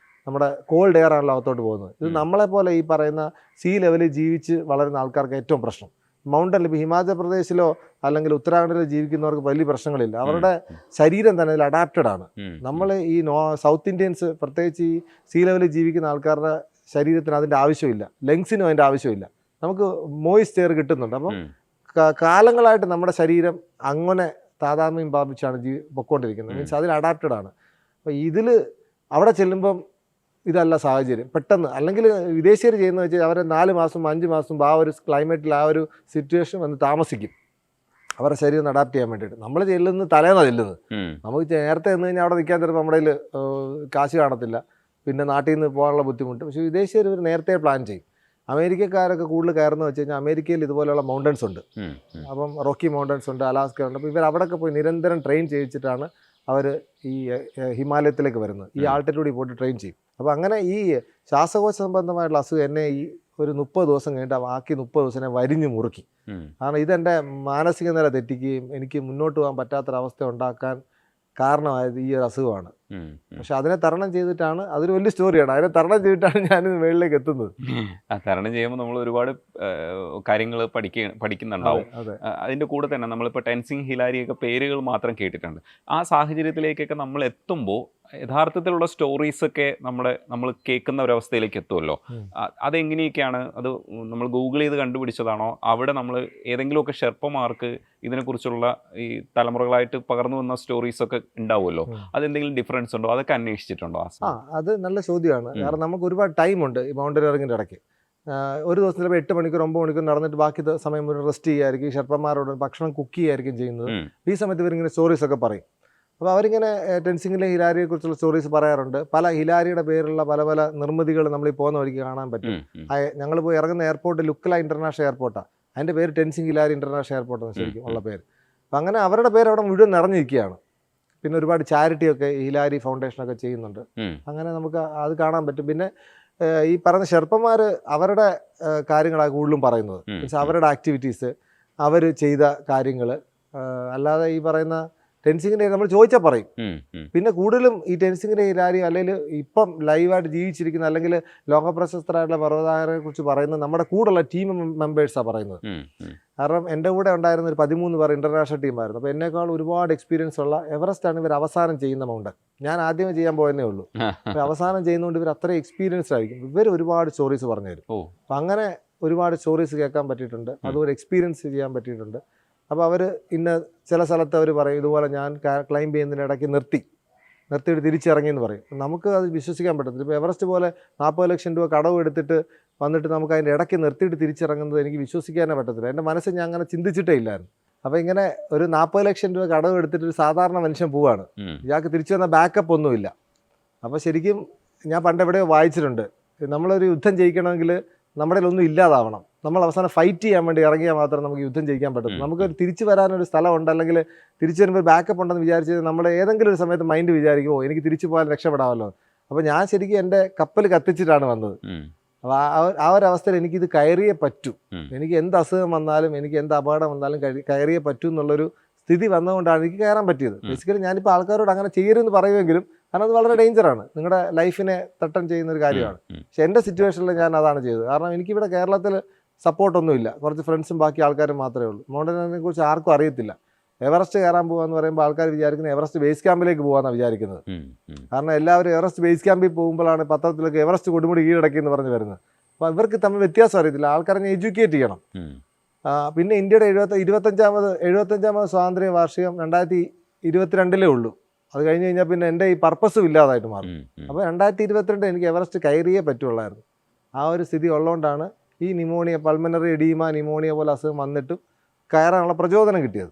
നമ്മുടെ കോൾഡ് എയർ ആണല്ലോ അകത്തോട്ട് പോകുന്നത്. ഇത് നമ്മളെപ്പോലെ ഈ പറയുന്ന സീ ലെവലിൽ ജീവിച്ച് വളരുന്ന ആൾക്കാർക്ക് ഏറ്റവും പ്രശ്നം. മൗണ്ടനിൽ ഇപ്പോൾ ഹിമാചൽ പ്രദേശിലോ അല്ലെങ്കിൽ ഉത്തരാഖണ്ഡിലോ ജീവിക്കുന്നവർക്ക് വലിയ പ്രശ്നങ്ങളില്ല. അവരുടെ ശരീരം തന്നെ അതിൽ അഡാപ്റ്റഡ് ആണ്. നമ്മൾ ഈ സൗത്ത് ഇന്ത്യൻസ് പ്രത്യേകിച്ച് ഈ സീ ലെവലിൽ ജീവിക്കുന്ന ആൾക്കാരുടെ ശരീരത്തിന് അതിൻ്റെ ആവശ്യമില്ല, ലങ്സിനും അതിൻ്റെ ആവശ്യമില്ല. നമുക്ക് മോയിസ്റ്റ് എയർ കിട്ടുന്നുണ്ട്. അപ്പം കാലങ്ങളായിട്ട് നമ്മുടെ ശരീരം അങ്ങനെ താതാത്മ്യം പ്രാപിച്ചാണ് പൊയ്ക്കൊണ്ടിരിക്കുന്നത്. മീൻസ് അതിൽ അഡാപ്റ്റഡ് ആണ്. അപ്പോൾ ഇതിൽ അവിടെ ചെല്ലുമ്പം ഇതല്ല സാഹചര്യം പെട്ടെന്ന്. അല്ലെങ്കിൽ വിദേശീയർ ചെയ്യുന്നത് വെച്ചാൽ അവരെ 4 മാസം 5 മാസം ആ ഒരു ക്ലൈമറ്റിൽ ആ ഒരു സിറ്റുവേഷൻ വന്ന് താമസിക്കും, അവരുടെ ശരീരം അഡാപ്റ്റ് ചെയ്യാൻ വേണ്ടിയിട്ട്. നമ്മൾ ചെല്ലുന്നത് തലേന്നാണ് ചെല്ലുന്നത്. നമുക്ക് നേരത്തെ നിന്ന് കഴിഞ്ഞാൽ അവിടെ നിൽക്കാൻ ചിലപ്പോൾ നമ്മുടെ കയ്യിൽ കാശ് കാണത്തില്ല, പിന്നെ നാട്ടിൽ നിന്ന് പോകാനുള്ള ബുദ്ധിമുട്ട്. പക്ഷേ വിദേശീയർ ഇവർ നേരത്തെ പ്ലാൻ ചെയ്യും. അമേരിക്കക്കാരൊക്കെ കൂടുതൽ കയറുന്നത് വെച്ച് കഴിഞ്ഞാൽ അമേരിക്കയിൽ ഇതുപോലെയുള്ള മൗണ്ടൻസ് ഉണ്ട്. അപ്പം റോക്കി മൗണ്ടൻസ് ഉണ്ട്, അലാസ്ക ഉണ്ട്. അപ്പോൾ ഇവർ അവിടെയൊക്കെ പോയി നിരന്തരം ട്രെയിൻ ചെയ്യിച്ചിട്ടാണ് അവർ ഈ ഹിമാലയത്തിലേക്ക് വരുന്നത്. ഈ ആൾട്ടിറ്റ്യൂഡിൽ പോയിട്ട് ട്രെയിൻ ചെയ്യും. അപ്പോൾ അങ്ങനെ ഈ ശ്വാസകോശ സംബന്ധമായിട്ടുള്ള അസുഖം എന്നെ ഈ ഒരു 30 ദിവസം കഴിഞ്ഞിട്ട് ബാക്കി 30 ദിവസം വരിഞ്ഞു മുറുക്കി. കാരണം ഇതെൻ്റെ മാനസിക നില തെറ്റിക്കുകയും എനിക്ക് മുന്നോട്ട് പോകാൻ പറ്റാത്തൊരവസ്ഥ ഉണ്ടാക്കാൻ കാരണമായത് ഈ ഒരു അസുഖമാണ്. പക്ഷെ അതിനെ തരണം ചെയ്തിട്ടാണ്, അതൊരു വലിയ സ്റ്റോറിയാണ്, അതിനെ തരണം ചെയ്തിട്ടാണ് ഞാൻ മുകളിലേക്ക് എത്തുന്നത്. തരണം ചെയ്യുമ്പോൾ നമ്മൾ ഒരുപാട് കാര്യങ്ങൾ പഠിക്കുന്നുണ്ടാവും. അതിൻ്റെ കൂടെ തന്നെ നമ്മളിപ്പോൾ ടെൻസിങ് ഹിലാരിയൊക്കെ പേരുകൾ മാത്രം കേട്ടിട്ടുണ്ട്. ആ സാഹചര്യത്തിലേക്കൊക്കെ നമ്മൾ എത്തുമ്പോൾ യഥാർത്ഥത്തിലുള്ള സ്റ്റോറീസൊക്കെ നമ്മൾ കേൾക്കുന്ന ഒരവസ്ഥയിലേക്ക് എത്തുമല്ലോ. അതെങ്ങനെയൊക്കെയാണ്? അത് നമ്മൾ ഗൂഗിൾ ചെയ്ത് കണ്ടുപിടിച്ചതാണോ? അവിടെ നമ്മൾ ഏതെങ്കിലുമൊക്കെ ഷെർപ്പമാർക്ക് ഇതിനെക്കുറിച്ചുള്ള ഈ തലമുറകളായിട്ട് പകർന്നു വന്ന സ്റ്റോറീസൊക്കെ ഉണ്ടാവുമല്ലോ, അതെന്തെങ്കിലും ഡിഫറൻസ് ഉണ്ടോ? അതൊക്കെ അന്വേഷിച്ചിട്ടുണ്ടോ? അത് നല്ല ചോദ്യമാണ്. കാരണം നമുക്ക് ഒരുപാട് ടൈമുണ്ട് ഈ മൗണ്ടനിയറിങ്ങിൻ്റെ ഇടയ്ക്ക്. ഒരു ദിവസം ചിലപ്പോൾ 8 മണിക്കൂർ 9 മണിക്കൂർ നടന്നിട്ട് ബാക്കി സമയം ഒരു റെസ്റ്റ് ചെയ്യുമായിരിക്കും, ഷെർപ്പന്മാരോട് ഭക്ഷണം കുക്ക് ചെയ്യുമായിരിക്കും ചെയ്യുന്നത്. ഈ സമയത്ത് ഇവരിങ്ങനെ സ്റ്റോറീസൊക്കെ പറയും. അപ്പോൾ അവരിങ്ങനെ ടെൻസിങ്ങിലെ ഹിലാരിയെക്കുറിച്ചുള്ള സ്റ്റോറീസ് പറയാറുണ്ട്. പല ഹിലാരിയുടെ പേരുള്ള പല പല നിർമ്മിതികൾ നമ്മൾ ഈ പോകുന്ന വഴിക്ക് കാണാൻ പറ്റും. ഞങ്ങൾ പോയി ഇറങ്ങുന്ന എയർപോർട്ട് ലുക്കല ഇൻ്റർനാഷണൽ എയർപോർട്ടാണ്. അതിൻ്റെ പേര് ടെൻസിങ് ഹിലാരി ഇൻ്റർനാഷണൽ എയർപോർട്ട് ശരിക്കും ഉള്ള പേര്. അപ്പം അങ്ങനെ അവരുടെ പേര് അവിടെ മുഴുവൻ നിറഞ്ഞിരിക്കുകയാണ്. പിന്നെ ഒരുപാട് ചാരിറ്റിയൊക്കെ ഹിലാരി ഫൗണ്ടേഷനൊക്കെ ചെയ്യുന്നുണ്ട്. അങ്ങനെ നമുക്ക് അത് കാണാൻ പറ്റും. പിന്നെ ഈ പറഞ്ഞ ഷെർപ്പന്മാർ അവരുടെ കാര്യങ്ങളാണ് കൂടുതലും പറയുന്നത്. മീൻസ് അവരുടെ ആക്ടിവിറ്റീസ്, അവർ ചെയ്ത കാര്യങ്ങൾ. അല്ലാതെ ഈ പറയുന്ന ടെൻസിങ്ങിൻ്റെ നമ്മൾ ചോദിച്ചാൽ പറയും. പിന്നെ കൂടുതലും ഈ ടെൻസിങ്ങിൻ്റെ ഹിലാരി അല്ലെങ്കിൽ ഇപ്പം ലൈവായിട്ട് ജീവിച്ചിരിക്കുന്ന അല്ലെങ്കിൽ ലോകപ്രശസ്തരായിട്ടുള്ള പർവ്വതാരോഹരെ കുറിച്ച് പറയുന്നത് നമ്മുടെ കൂടെയുള്ള ടീം മെമ്പേഴ്സാണ് പറയുന്നത്. കാരണം എൻ്റെ കൂടെ ഉണ്ടായിരുന്ന ഒരു 13 പേർ ഇൻ്റർനാഷണൽ ടീമായിരുന്നു. അപ്പോൾ എന്നേക്കാൾ ഒരുപാട് എക്സ്പീരിയൻസ് ഉള്ള എവറസ്റ്റാണ് ഇവർ അവസാനം ചെയ്യുന്ന മൗണ്ടൻ. ഞാൻ ആദ്യമേ ചെയ്യാൻ പോയെന്നേ ഉള്ളൂ. അപ്പോൾ അവസാനം ചെയ്യുന്നതുകൊണ്ട് ഇവർ അത്രയും എക്സ്പീരിയൻസ്ഡ് ആയിരിക്കും. ഇവർ ഒരുപാട് സ്റ്റോറീസ് പറഞ്ഞു തരും. അപ്പം അങ്ങനെ ഒരുപാട് സ്റ്റോറീസ് കേൾക്കാൻ പറ്റിയിട്ടുണ്ട്, അതുപോലെ എക്സ്പീരിയൻസ് ചെയ്യാൻ പറ്റിയിട്ടുണ്ട്. അപ്പോൾ അവർ ഇന്ന ചില സ്ഥലത്ത് അവർ പറയും ഇതുപോലെ ഞാൻ ക്ലൈംബ് ചെയ്യുന്നതിനിടയ്ക്ക് നിർത്തിയിട്ട് തിരിച്ചിറങ്ങിയെന്ന് പറയും. നമുക്ക് അത് വിശ്വസിക്കാൻ പറ്റത്തില്ല. ഇപ്പോൾ എവറസ്റ്റ് പോലെ 40 ലക്ഷം രൂപ കടവ് എടുത്തിട്ട് വന്നിട്ട് നമുക്ക് അതിൻ്റെ ഇടയ്ക്ക് നിർത്തിയിട്ട് തിരിച്ചിറങ്ങുന്നത് എനിക്ക് വിശ്വസിക്കാനേ പറ്റത്തില്ല. എൻ്റെ മനസ്സിൽ ഞാൻ അങ്ങനെ ചിന്തിച്ചിട്ടേ ഇല്ലായിരുന്നു. അപ്പോൾ ഇങ്ങനെ ഒരു 40 ലക്ഷം രൂപ കടവ് എടുത്തിട്ട് ഒരു സാധാരണ മനുഷ്യൻ പോവാണ്, ഇയാൾക്ക് തിരിച്ചു വന്ന ബാക്കപ്പ് ഒന്നുമില്ല. അപ്പോൾ ശരിക്കും ഞാൻ പണ്ട് എവിടെയോ വായിച്ചിട്ടുണ്ട്, നമ്മളൊരു യുദ്ധം ജയിക്കണമെങ്കിൽ നമ്മുടെ ഒന്നും ഇല്ലാതാവണം, നമ്മൾ അവസാനം ഫൈറ്റ് ചെയ്യാൻ വേണ്ടി ഇറങ്ങിയാൽ മാത്രം നമുക്ക് യുദ്ധം ജയിക്കാൻ പറ്റും. നമുക്കൊരു തിരിച്ചു വരാനൊരു സ്ഥലമുണ്ട്, അല്ലെങ്കിൽ തിരിച്ചു വരുമ്പോൾ ബാക്കപ്പ് ഉണ്ടെന്ന് വിചാരിച്ച് നമ്മുടെ ഏതെങ്കിലും ഒരു സമയത്ത് മൈൻഡ് വിചാരിക്കുമോ എനിക്ക് തിരിച്ചു പോകാൻ രക്ഷപ്പെടാമല്ലോ. അപ്പോൾ ഞാൻ ശരിക്കും എൻ്റെ കപ്പൽ കത്തിച്ചിട്ടാണ് വന്നത്. അപ്പോൾ ആ ഒരു അവസ്ഥയിൽ എനിക്കിത് കയറിയേ പറ്റൂ, എനിക്ക് എന്ത് അസുഖം വന്നാലും എനിക്ക് എന്ത് അപകടം വന്നാലും കയറിയേ പറ്റൂ എന്നുള്ളൊരു സ്ഥിതി വന്നതുകൊണ്ടാണ് എനിക്ക് കയറാൻ പറ്റിയത്. ബേസിക്കലി ഞാനിപ്പോൾ ആൾക്കാരോട് അങ്ങനെ ചെയ്യരുതെന്ന് പറയുമെങ്കിലും കാരണം അത് വളരെ ഡേഞ്ചറാണ്, നിങ്ങളുടെ ലൈഫിനെ തട്ടം ചെയ്യുന്ന ഒരു കാര്യമാണ്. പക്ഷെ എൻ്റെ സിറ്റുവേഷനിൽ ഞാൻ അതാണ് ചെയ്തത്. കാരണം എനിക്കിവിടെ കേരളത്തിൽ സപ്പോർട്ടൊന്നുമില്ല, കുറച്ച് ഫ്രണ്ട്സും ബാക്കി ആൾക്കാരും മാത്രമേ ഉള്ളൂ. മൗണ്ടനിയറിനെ കുറിച്ച് ആർക്കും അറിയത്തില്ല. എവറസ്റ്റ് കയറാൻ പോകാന്ന് പറയുമ്പോൾ ആൾക്കാർ വിചാരിക്കുന്നത് എവറസ്റ്റ് ബേസ് ക്യാമ്പിലേക്ക് പോകാമെന്നാണ് വിചാരിക്കുന്നത്. കാരണം എല്ലാവരും എവറസ്റ്റ് ബേസ് ക്യാമ്പിൽ പോകുമ്പോഴാണ് പത്രത്തിലൊക്കെ എവറസ്റ്റ് കൊടുമുടി കീഴടക്കി എന്ന് പറഞ്ഞ് വരുന്നത്. അപ്പോൾ ഇവർക്ക് തമ്മിൽ വ്യത്യാസം അറിയത്തില്ല, ആൾക്കാരെ എഡ്യൂക്കേറ്റ് ചെയ്യണം. പിന്നെ ഇന്ത്യയുടെ 75ാമത് സ്വാതന്ത്ര്യ വാർഷികം 2022 ഉള്ളൂ. അത് കഴിഞ്ഞ് കഴിഞ്ഞാൽ പിന്നെ എൻ്റെ ഈ പർപ്പസും ഇല്ലാതായിട്ട് മാറും. അപ്പോൾ 2022 എനിക്ക് എവറസ്റ്റ് കയറിയേ പറ്റുള്ളായിരുന്നു. ആ ഒരു സ്ഥിതി ഉള്ളതുകൊണ്ടാണ് ഈ നിമോണിയ, പൾമനറി എഡീമ, നിമോണിയ പോലെ അസുഖം വന്നിട്ടും കയറാനുള്ള പ്രചോദനം കിട്ടിയത്.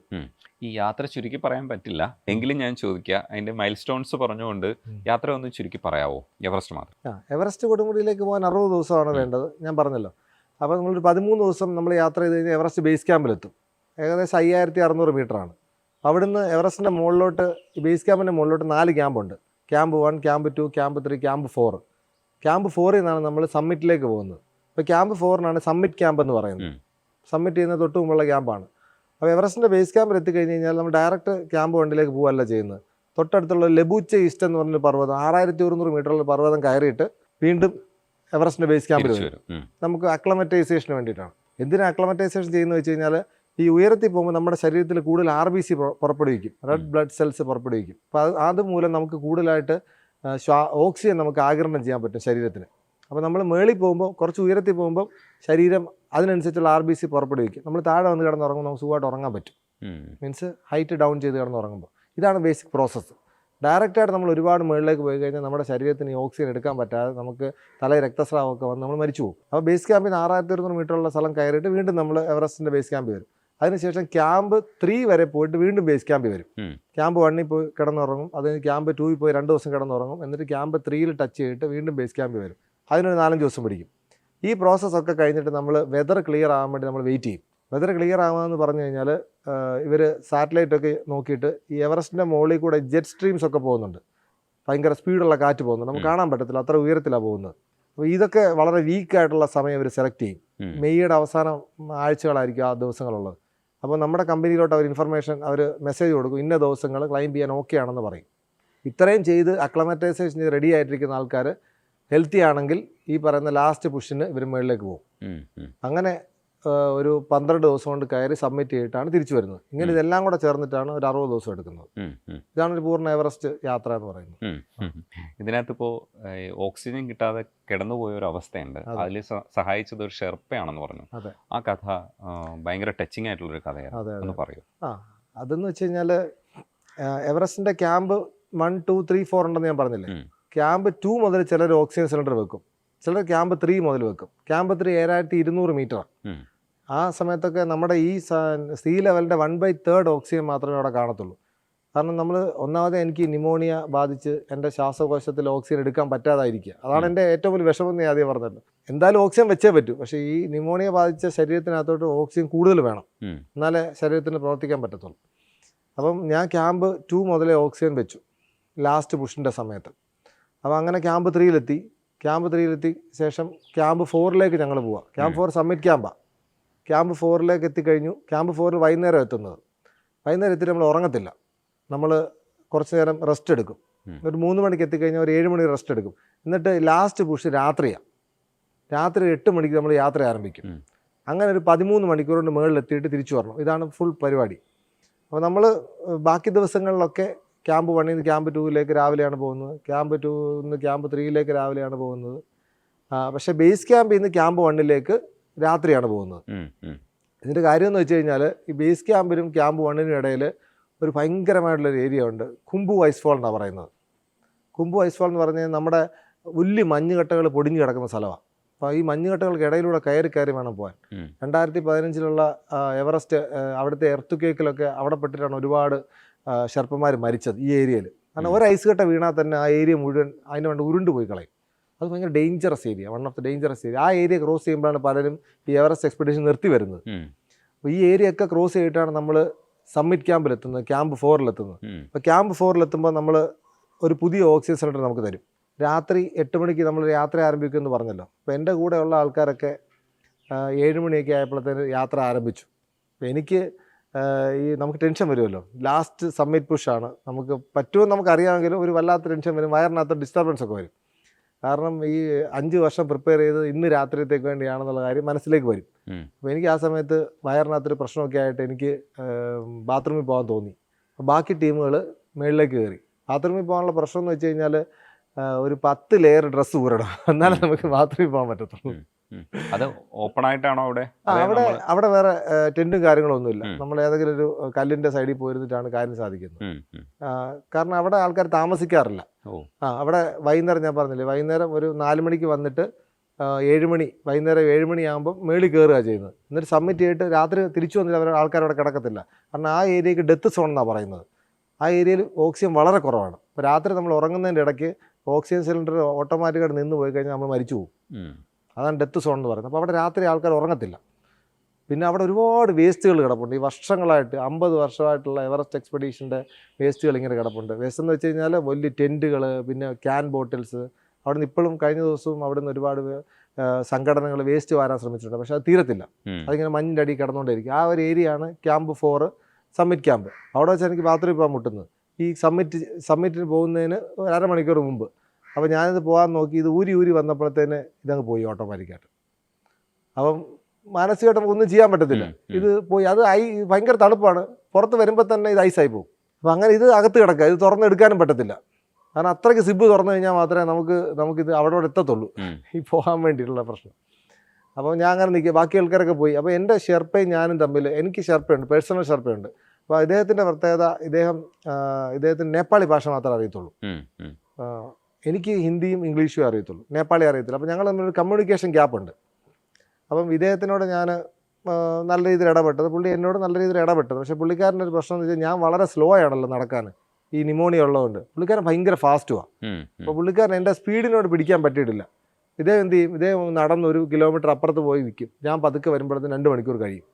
ഈ യാത്ര ചുരുക്കി പറയാൻ പറ്റില്ല, എങ്കിലും ഞാൻ ചോദിക്കുക, അതിൻ്റെ മൈൽ സ്റ്റോൺസ് പറഞ്ഞുകൊണ്ട് യാത്ര ഒന്ന് ചുരുക്കി പറയാവോ? എവറസ്റ്റ് മാത്രം. എവറസ്റ്റ് കൊടുമുടിയിലേക്ക് പോകാൻ 60 ദിവസമാണ് വേണ്ടത്, ഞാൻ പറഞ്ഞല്ലോ. അപ്പോൾ നമ്മളൊരു 13 ദിവസം നമ്മൾ യാത്ര ചെയ്ത് കഴിഞ്ഞാൽ എവറസ്റ്റ് ബേസ് ക്യാമ്പിലെത്തും. ഏകദേശം 5600 മീറ്ററാണ്. അവിടുന്ന് എവറസ്റ്റിൻ്റെ മുകളിലോട്ട്, ഈ ബേസ് ക്യാമ്പിൻ്റെ മുകളിലോട്ട് 4 ക്യാമ്പുണ്ട്. Camp 1, camp 2, camp 3, camp 4. Camp 4ൽ നിന്നാണ് നമ്മൾ സമ്മിറ്റിലേക്ക് പോകുന്നത്. അപ്പോൾ ക്യാമ്പ് 4നാണ് സമ്മിറ്റ് ക്യാമ്പ് എന്ന് പറയുന്നത്. സബ്മിറ്റ് ചെയ്യുന്ന തൊട്ട് മുമ്പുള്ള ക്യാമ്പാണ്. അപ്പോൾ എവറസ്റ്റിൻ്റെ ബേസ് ക്യാമ്പിൽ എത്തിക്കഴിഞ്ഞ് കഴിഞ്ഞാൽ നമ്മൾ ഡയറക്റ്റ് ക്യാമ്പ് 1ലേക്ക് പോവുകയല്ല ചെയ്യുന്നത്. തൊട്ടടുത്തുള്ള ലബൂച്ച ഈസ്റ്റ് എന്ന് പറഞ്ഞൊരു പർവ്വതം, 6100 മീറ്ററുള്ള പർവ്വതം കയറിയിട്ട് വീണ്ടും എവറസ്റ്റിൻ്റെ ബേസ് ക്യാമ്പിൽ വരും. നമുക്ക് അക്ലമറ്റൈസേഷന് വേണ്ടിയിട്ടാണ്. എന്തിനാണ് അക്ലമറ്റൈസേഷൻ ചെയ്യുന്നത് വെച്ച് കഴിഞ്ഞാൽ, ഈ ഉയരത്തിൽ പോകുമ്പോൾ നമ്മുടെ ശരീരത്തിൽ കൂടുതൽ RBC പുറപ്പെടുവിക്കും, റെഡ് ബ്ലഡ് സെൽസ് പുറപ്പെടുവിക്കും. അപ്പോൾ അതുമൂലം നമുക്ക് കൂടുതലായിട്ട് ഓക്സിജൻ നമുക്ക് ആഗിരണം ചെയ്യാൻ പറ്റും ശരീരത്തിന്. അപ്പോൾ നമ്മൾ മേളിൽ പോകുമ്പോൾ, കുറച്ച് ഉയരത്തിൽ പോകുമ്പോൾ ശരീരം അതിനനുസരിച്ചുള്ള RBC പുറപ്പെടുവിക്കും. നമ്മൾ താഴെ വന്ന് കിടന്നുറങ്ങുമ്പോൾ നമുക്ക് സുഖമായിട്ട് ഉറങ്ങാൻ പറ്റും. മീൻസ് ഹൈറ്റ് ഡൗൺ ചെയ്ത് കിടന്നുറങ്ങുമ്പോൾ. ഇതാണ് ബേസിക് പ്രോസസ്സ്. ഡയറക്റ്റായിട്ട് നമ്മൾ ഒരുപാട് മുകളിലേക്ക് പോയി കഴിഞ്ഞാൽ നമ്മുടെ ശരീരത്തിന് ഈ ഓക്സിജൻ എടുക്കാൻ പറ്റാതെ നമുക്ക് തലയിൽ രക്തസ്രാവമൊക്കെ വന്ന് നമ്മൾ മരിച്ചു പോകും. അപ്പോൾ ബേസ് ക്യാമ്പിൽ നിന്ന് 6100 മീറ്ററുള്ള സ്ഥലം കയറിയിട്ട് വീണ്ടും നമ്മൾ എവറസ്റ്റിൻ്റെ ബേസ് ക്യാമ്പിൽ വരും. അതിനുശേഷം ക്യാമ്പ് 3 വരെ പോയിട്ട് വീണ്ടും ബേസ് ക്യാമ്പിൽ വരും. ക്യാമ്പ് 1ൽ പോയി കിടന്നുറങ്ങും, അതിന് ക്യാമ്പ് 2ൽ പോയി 2 ദിവസം കിടന്നുറങ്ങും, എന്നിട്ട് ക്യാമ്പ് 3ൽ ടച്ച് ചെയ്തിട്ട് വീണ്ടും ബേസ് ക്യാമ്പിൽ വരും. അതിനൊരു 4-5 ദിവസം പിടിക്കും. ഈ പ്രോസസ്സൊക്കെ കഴിഞ്ഞിട്ട് നമ്മൾ വെതർ ക്ലിയർ ആകാൻ വേണ്ടി നമ്മൾ വെയിറ്റ് ചെയ്യും. വെതർ ക്ലിയർ ആകാമെന്ന് പറഞ്ഞു കഴിഞ്ഞാൽ ഇവർ സാറ്റലൈറ്റൊക്കെ നോക്കിയിട്ട് ഈ എവറസ്റ്റിൻ്റെ മുകളിൽ കൂടെ ജെറ്റ് സ്ട്രീംസ് ഒക്കെ പോകുന്നുണ്ട്. ഭയങ്കര സ്പീഡുള്ള കാറ്റ് പോകുന്നുണ്ട്, നമുക്ക് കാണാൻ പറ്റത്തില്ല, അത്ര ഉയരത്തിലാണ് പോകുന്നത്. അപ്പോൾ ഇതൊക്കെ വളരെ വീക്കായിട്ടുള്ള സമയം അവർ സെലക്ട് ചെയ്യും. മെയ്യുടെ അവസാനം ആഴ്ചകളായിരിക്കും ആ ദിവസങ്ങളുള്ളത്. അപ്പോൾ നമ്മുടെ കമ്പനിയിലോട്ട് അവർ ഇൻഫർമേഷൻ, അവർ മെസ്സേജ് കൊടുക്കും, ഇന്ന ദിവസങ്ങൾ ക്ലൈംബ് ചെയ്യാൻ ഓക്കെ ആണെന്ന് പറയും. ഇത്രയും ചെയ്ത് അക്ലമറ്റൈസേഷൻ ചെയ്ത് റെഡി ആയിട്ടിരിക്കുന്ന ആൾക്കാർ ഹെൽത്തി ആണെങ്കിൽ ഈ പറയുന്ന ലാസ്റ്റ് പുഷിന് ഇവർ മുകളിലേക്ക് പോകും. അങ്ങനെ ഒരു 12 ദിവസം കൊണ്ട് കയറി സബ്മിറ്റ് ചെയ്തിട്ടാണ് തിരിച്ചു വരുന്നത്. ഇങ്ങനെ ഇതെല്ലാം കൂടെ ചേർന്നിട്ടാണ് ഒരു 60 ദിവസം എടുക്കുന്നത്. ഇതാണ് ഒരു പൂർണ്ണ എവറസ്റ്റ് യാത്ര എന്ന് പറയുന്നത്. ഇതിനകത്തിപ്പോൾ ഓക്സിജൻ കിട്ടാതെ കിടന്നുപോയ ഒരു അവസ്ഥയുണ്ട്. അതിൽ സഹായിച്ചത് ഒരു ഷെർപ്പയാണെന്ന് പറഞ്ഞു. ആ കഥ ഭയങ്കര ടച്ചിങ് ആയിട്ടുള്ളൊരു കഥയാണ്, ഒന്ന് പറയൂ. അതെന്ന് വെച്ച് കഴിഞ്ഞാൽ എവറസ്റ്റിൻ്റെ ക്യാമ്പ് 1, 2, 3, 4 ഉണ്ടെന്ന് ഞാൻ പറഞ്ഞില്ലേ. ക്യാമ്പ് 2 മുതൽ ചിലർ ഓക്സിജൻ സിലിണ്ടർ വെക്കും, ചിലർ ക്യാമ്പ് 3 മുതൽ വെക്കും. ക്യാമ്പ് 3 7200 മീറ്ററാണ്. ആ സമയത്തൊക്കെ നമ്മുടെ ഈ സീ ലെവലിൻ്റെ 1/3 ഓക്സിജൻ മാത്രമേ അവിടെ കാണത്തുള്ളൂ. കാരണം നമ്മൾ ഒന്നാമത് എനിക്ക് നിമോണിയ ബാധിച്ച് എൻ്റെ ശ്വാസകോശത്തിൽ ഓക്സിജൻ എടുക്കാൻ പറ്റാതായിരിക്കുക. അതാണ് എൻ്റെ ഏറ്റവും വലിയ വിഷമം എന്ന് ആദ്യം പറഞ്ഞല്ലോ. എന്തായാലും ഓക്സിജൻ വെച്ചേ പറ്റൂ, പക്ഷേ ഈ നിമോണിയ ബാധിച്ച ശരീരത്തിനകത്തോട്ട് ഓക്സിജൻ കൂടുതൽ വേണം, എന്നാലേ ശരീരത്തിന് പ്രവർത്തിക്കാൻ പറ്റത്തുള്ളൂ. അപ്പം ഞാൻ ക്യാമ്പ് 2 മുതലേ ഓക്സിജൻ വെച്ചു ലാസ്റ്റ് പുഷിൻ്റെ സമയത്ത്. അപ്പോൾ അങ്ങനെ ക്യാമ്പ് 3ലെത്തി. ക്യാമ്പ് 3ലെത്തി ശേഷം ക്യാമ്പ് 4ലേക്ക് ഞങ്ങൾ പോവാം. ക്യാമ്പ് 4 സബ്മിറ്റ് ക്യാമ്പാണ്. ക്യാമ്പ് 4ലേക്ക് എത്തിക്കഴിഞ്ഞു. ക്യാമ്പ് 4 വൈകുന്നേരം എത്തുന്നത്. വൈകുന്നേരം എത്തിയിട്ട് നമ്മൾ ഉറങ്ങത്തില്ല, നമ്മൾ കുറച്ച് നേരം റെസ്റ്റ് എടുക്കും. ഒരു 3 മണിക്ക് എത്തിക്കഴിഞ്ഞാൽ ഒരു 7 മണി റെസ്റ്റ് എടുക്കും. എന്നിട്ട് ലാസ്റ്റ് പുഷ് രാത്രിയാണ്. രാത്രി 8 മണിക്ക് നമ്മൾ യാത്ര ആരംഭിക്കും. അങ്ങനെ ഒരു 13 മണിക്കൂർ കൊണ്ട് മുകളിലെത്തിയിട്ട് തിരിച്ചു വരണം. ഇതാണ് ഫുൾ പരിപാടി. അപ്പോൾ നമ്മൾ ബാക്കി ദിവസങ്ങളിലൊക്കെ ക്യാമ്പ് 1ൽ നിന്ന് ക്യാമ്പ് 2ലേക്ക് രാവിലെയാണ് പോകുന്നത്, ക്യാമ്പ് 2ൽ നിന്ന് ക്യാമ്പ് 3ലേക്ക് രാവിലെയാണ് പോകുന്നത്. പക്ഷേ ബേസ് ക്യാമ്പിൽ നിന്ന് ക്യാമ്പ് 1ലേക്ക് രാത്രിയാണ് പോകുന്നത്. ഇതിൻ്റെ കാര്യം എന്ന് വെച്ച് കഴിഞ്ഞാൽ, ഈ ബേസ് ക്യാമ്പിനും ക്യാമ്പ് 1നും ഇടയിൽ ഒരു ഭയങ്കരമായിട്ടുള്ളൊരു ഏരിയ ഉണ്ട്. കുംബു ഐസ്ഫോൾ എന്നാണ് പറയുന്നത്. കുംബു ഐസ്ഫോൾ എന്ന് പറഞ്ഞാൽ നമ്മുടെ വലിയ മഞ്ഞുകട്ടകൾ പൊടിഞ്ഞു കിടക്കുന്ന സ്ഥലമാണ്. അപ്പോൾ ഈ മഞ്ഞുകട്ടകൾക്ക് ഇടയിലൂടെ കയറി വേണം പോകാൻ. 2015 എവറസ്റ്റ് അവിടുത്തെ എർത്ത് കേക്കിലൊക്കെ അവിടെ പെട്ടിട്ടാണ് ഒരുപാട് ഷെർപ്പന്മാർ മരിച്ചത് ഈ ഏരിയയിൽ. കാരണം ഒരു ഐസ് കട്ട വീണാൽ തന്നെ ആ ഏരിയ മുഴുവൻ അതിന് വേണ്ടി ഉരുണ്ട് പോയി കളയും. അത് ഭയങ്കര dangerous area, one of the dangerous area. ആ ഏരിയ ക്രോസ് ചെയ്യുമ്പോഴാണ് പലരും ഈ എവറസ്റ്റ് എക്സ്പെഡിഷൻ നിർത്തി വരുന്നത്. അപ്പോൾ ഈ ഏരിയ ഒക്കെ ക്രോസ് ചെയ്തിട്ടാണ് നമ്മൾ സമ്മിറ്റ് ക്യാമ്പിലെത്തുന്നത്, ക്യാമ്പ് 4ലെത്തുന്നത്. അപ്പോൾ ക്യാമ്പ് 4ലെത്തുമ്പോൾ നമ്മൾ ഒരു പുതിയ ഓക്സിജൻ സിലിണ്ടർ നമുക്ക് തരും. രാത്രി 8 മണിക്ക് നമ്മൾ യാത്ര ആരംഭിക്കുമെന്ന് പറഞ്ഞല്ലോ. അപ്പോൾ എൻ്റെ കൂടെയുള്ള ആൾക്കാരൊക്കെ 7 മണിയൊക്കെ ആയപ്പോഴത്തേന് യാത്ര ആരംഭിച്ചു. അപ്പോൾ എനിക്ക് നമുക്ക് ടെൻഷൻ വരുമല്ലോ, ലാസ്റ്റ് സമ്മിറ്റ് പുഷാണ്, നമുക്ക് പറ്റുമെന്ന് നമുക്കറിയാമെങ്കിലും ഒരു വല്ലാത്ത ടെൻഷൻ വരും, വയറിനകത്ത് ഡിസ്റ്റർബൻസ് ഒക്കെ വരും. കാരണം ഈ 5 വർഷം പ്രിപ്പയർ ചെയ്ത് ഇന്ന് രാത്രിയത്തേക്ക് വേണ്ടിയാണെന്നുള്ള കാര്യം മനസ്സിലേക്ക് വരും. അപ്പോൾ എനിക്ക് ആ സമയത്ത് വയറിനകത്തൊരു പ്രശ്നമൊക്കെ ആയിട്ട് എനിക്ക് ബാത്റൂമിൽ പോകാൻ തോന്നി. അപ്പോൾ ബാക്കി ടീമുകൾ മുകളിലേക്ക് കയറി. ബാത്റൂമിൽ പോകാനുള്ള പ്രശ്നം എന്ന് വെച്ച് കഴിഞ്ഞാൽ ഒരു 10 ലെയർ ഡ്രസ്സ് ഊരണം, എന്നാലേ നമുക്ക് ബാത്റൂമിൽ പോകാൻ പറ്റത്തുള്ളൂ. അത് ഓപ്പൺ ആയിട്ടാണോ അവിടെ? അവിടെ വേറെ ടെന്റും കാര്യങ്ങളൊന്നുമില്ല. നമ്മൾ ഏതെങ്കിലും ഒരു കല്ലിന്റെ സൈഡിൽ പോയിരുന്നിട്ടാണ് കാര്യം സാധിക്കുന്നത്. കാരണം അവിടെ ആൾക്കാർ താമസിക്കാറില്ല. അവിടെ വൈകുന്നേരം ഞാൻ പറഞ്ഞില്ലേ, വൈകുന്നേരം ഒരു 4 മണിക്ക് വന്നിട്ട് 7 മണി, വൈകുന്നേരം 7 മണിയാകുമ്പോൾ മേളിൽ കയറുക ചെയ്യുന്നത്. എന്നിട്ട് സബ്മിറ്റ് ചെയ്തിട്ട് രാത്രി തിരിച്ചു വന്നിട്ട് അവർ ആൾക്കാരവിടെ കിടക്കത്തില്ല. കാരണം ആ ഏരിയക്ക് ഡെത്ത് സോൺ എന്നാണ് പറയുന്നത്. ആ ഏരിയയിൽ ഓക്സിജൻ വളരെ കുറവാണ്. അപ്പോൾ രാത്രി നമ്മൾ ഉറങ്ങുന്നതിൻ്റെ ഇടയ്ക്ക് ഓക്സിജൻ സിലിണ്ടർ ഓട്ടോമാറ്റിക്കായിട്ട് നിന്ന് പോയി കഴിഞ്ഞാൽ നമ്മൾ മരിച്ചു പോകും. അതാണ് ഡെത്ത് സോൺ എന്ന് പറയുന്നത്. അപ്പോൾ അവിടെ രാത്രി ആൾക്കാർ ഉറങ്ങത്തില്ല. പിന്നെ അവിടെ ഒരുപാട് വേസ്റ്റുകൾ കിടപ്പുണ്ട്. ഈ വർഷങ്ങളായിട്ട് 50 വർഷമായിട്ടുള്ള എവറസ്റ്റ് എക്സ്പെഡീഷൻ്റെ വേസ്റ്റുകൾ ഇങ്ങനെ കിടപ്പുണ്ട്. വേസ്റ്റ് എന്ന് വെച്ച് കഴിഞ്ഞാൽ വലിയ ടെൻറ്റുകൾ, പിന്നെ ക്യാൻ ബോട്ടിൽസ്. അവിടെ നിന്ന് ഇപ്പോഴും കഴിഞ്ഞ ദിവസവും അവിടെ നിന്ന് ഒരുപാട് സംഘടനകൾ വേസ്റ്റ് വാരാൻ ശ്രമിച്ചിട്ടുണ്ട്. പക്ഷേ അത് തീരത്തില്ല. അതിങ്ങനെ മഞ്ഞിൻ്റെ അടി കിടന്നുകൊണ്ടിരിക്കും. ആ ഒരു ക്യാമ്പ് 4 സമ്മിറ്റ് ക്യാമ്പ്. അവിടെ വെച്ച് എനിക്ക് ബാത്റൂമിൽ പോകാൻ മുട്ടുന്നത് ഈ സമ്മിറ്റിന് പോകുന്നതിന് 1/2 മണിക്കൂർ മുമ്പ്. അപ്പോൾ ഞാനിത് പോകാൻ നോക്കി, ഇത് ഊരി വന്നപ്പോഴത്തേന് ഇതങ്ങ് പോയി ഓട്ടോമാറ്റിക്കായിട്ട്. അപ്പം മാനസികമായിട്ട് നമുക്കൊന്നും ചെയ്യാൻ പറ്റത്തില്ല. ഇത് പോയി. അത് ഭയങ്കര തണുപ്പാണ്. പുറത്ത് വരുമ്പോൾ തന്നെ ഇത് ഐസായി പോകും. അപ്പോൾ അങ്ങനെ ഇത് അകത്ത് കിടക്കുക. ഇത് തുറന്നെടുക്കാനും പറ്റത്തില്ല. കാരണം അത്രയ്ക്ക് സിബ് തുറന്നു കഴിഞ്ഞാൽ മാത്രമേ നമുക്കിത് അവിടെ എത്തത്തുള്ളൂ, ഈ പോകാൻ വേണ്ടിയിട്ടുള്ള പ്രശ്നം. അപ്പോൾ ഞാൻ അങ്ങനെ നിൽക്കുക. ബാക്കി ആൾക്കാരൊക്കെ പോയി. അപ്പോൾ എൻ്റെ ഷെർപ്പയും ഞാനും തമ്മിൽ, എനിക്ക് ഷെർപ്പയുണ്ട്, പേഴ്സണൽ ഷെർപ്പയുണ്ട്. അപ്പോൾ ഇദ്ദേഹത്തിൻ്റെ പ്രത്യേകത, ഇദ്ദേഹത്തിന് നേപ്പാളി ഭാഷ മാത്രമേ അറിയത്തുള്ളൂ. എനിക്ക് ഹിന്ദിയും ഇംഗ്ലീഷും അറിയത്തുള്ളൂ, നേപ്പാളി അറിയത്തില്ല. അപ്പോൾ ഞങ്ങൾ തമ്മിലൊരു കമ്മ്യൂണിക്കേഷൻ ഗ്യാപ്പ് ഉണ്ട്. അപ്പം ഇദ്ദേഹത്തിനോട് ഞാൻ നല്ല രീതിയിൽ ഇടപെട്ടത്, പുള്ളി എന്നോട് നല്ല രീതിയിൽ ഇടപെട്ടത്. പക്ഷേ പുള്ളിക്കാരൻ്റെ ഒരു പ്രശ്നം എന്ന് വെച്ചാൽ ഞാൻ വളരെ സ്ലോ ആണല്ലോ നടക്കാൻ, ഈ നിമോണിയ ഉള്ളതുകൊണ്ട്. പുള്ളിക്കാരൻ ഭയങ്കര ഫാസ്റ്റുമാണ്. അപ്പോൾ പുള്ളിക്കാരൻ എൻ്റെ സ്പീഡിനോട് പിടിക്കാൻ പറ്റിയിട്ടില്ല. ഇദ്ദേഹം എന്ത് ചെയ്യും, ഇദ്ദേഹം നടന്ന് 1 കിലോമീറ്റർ അപ്പുറത്ത് പോയി നിൽക്കും. ഞാൻ പതുക്കെ വരുമ്പോഴത്തേന് 2 മണിക്കൂർ കഴിയും.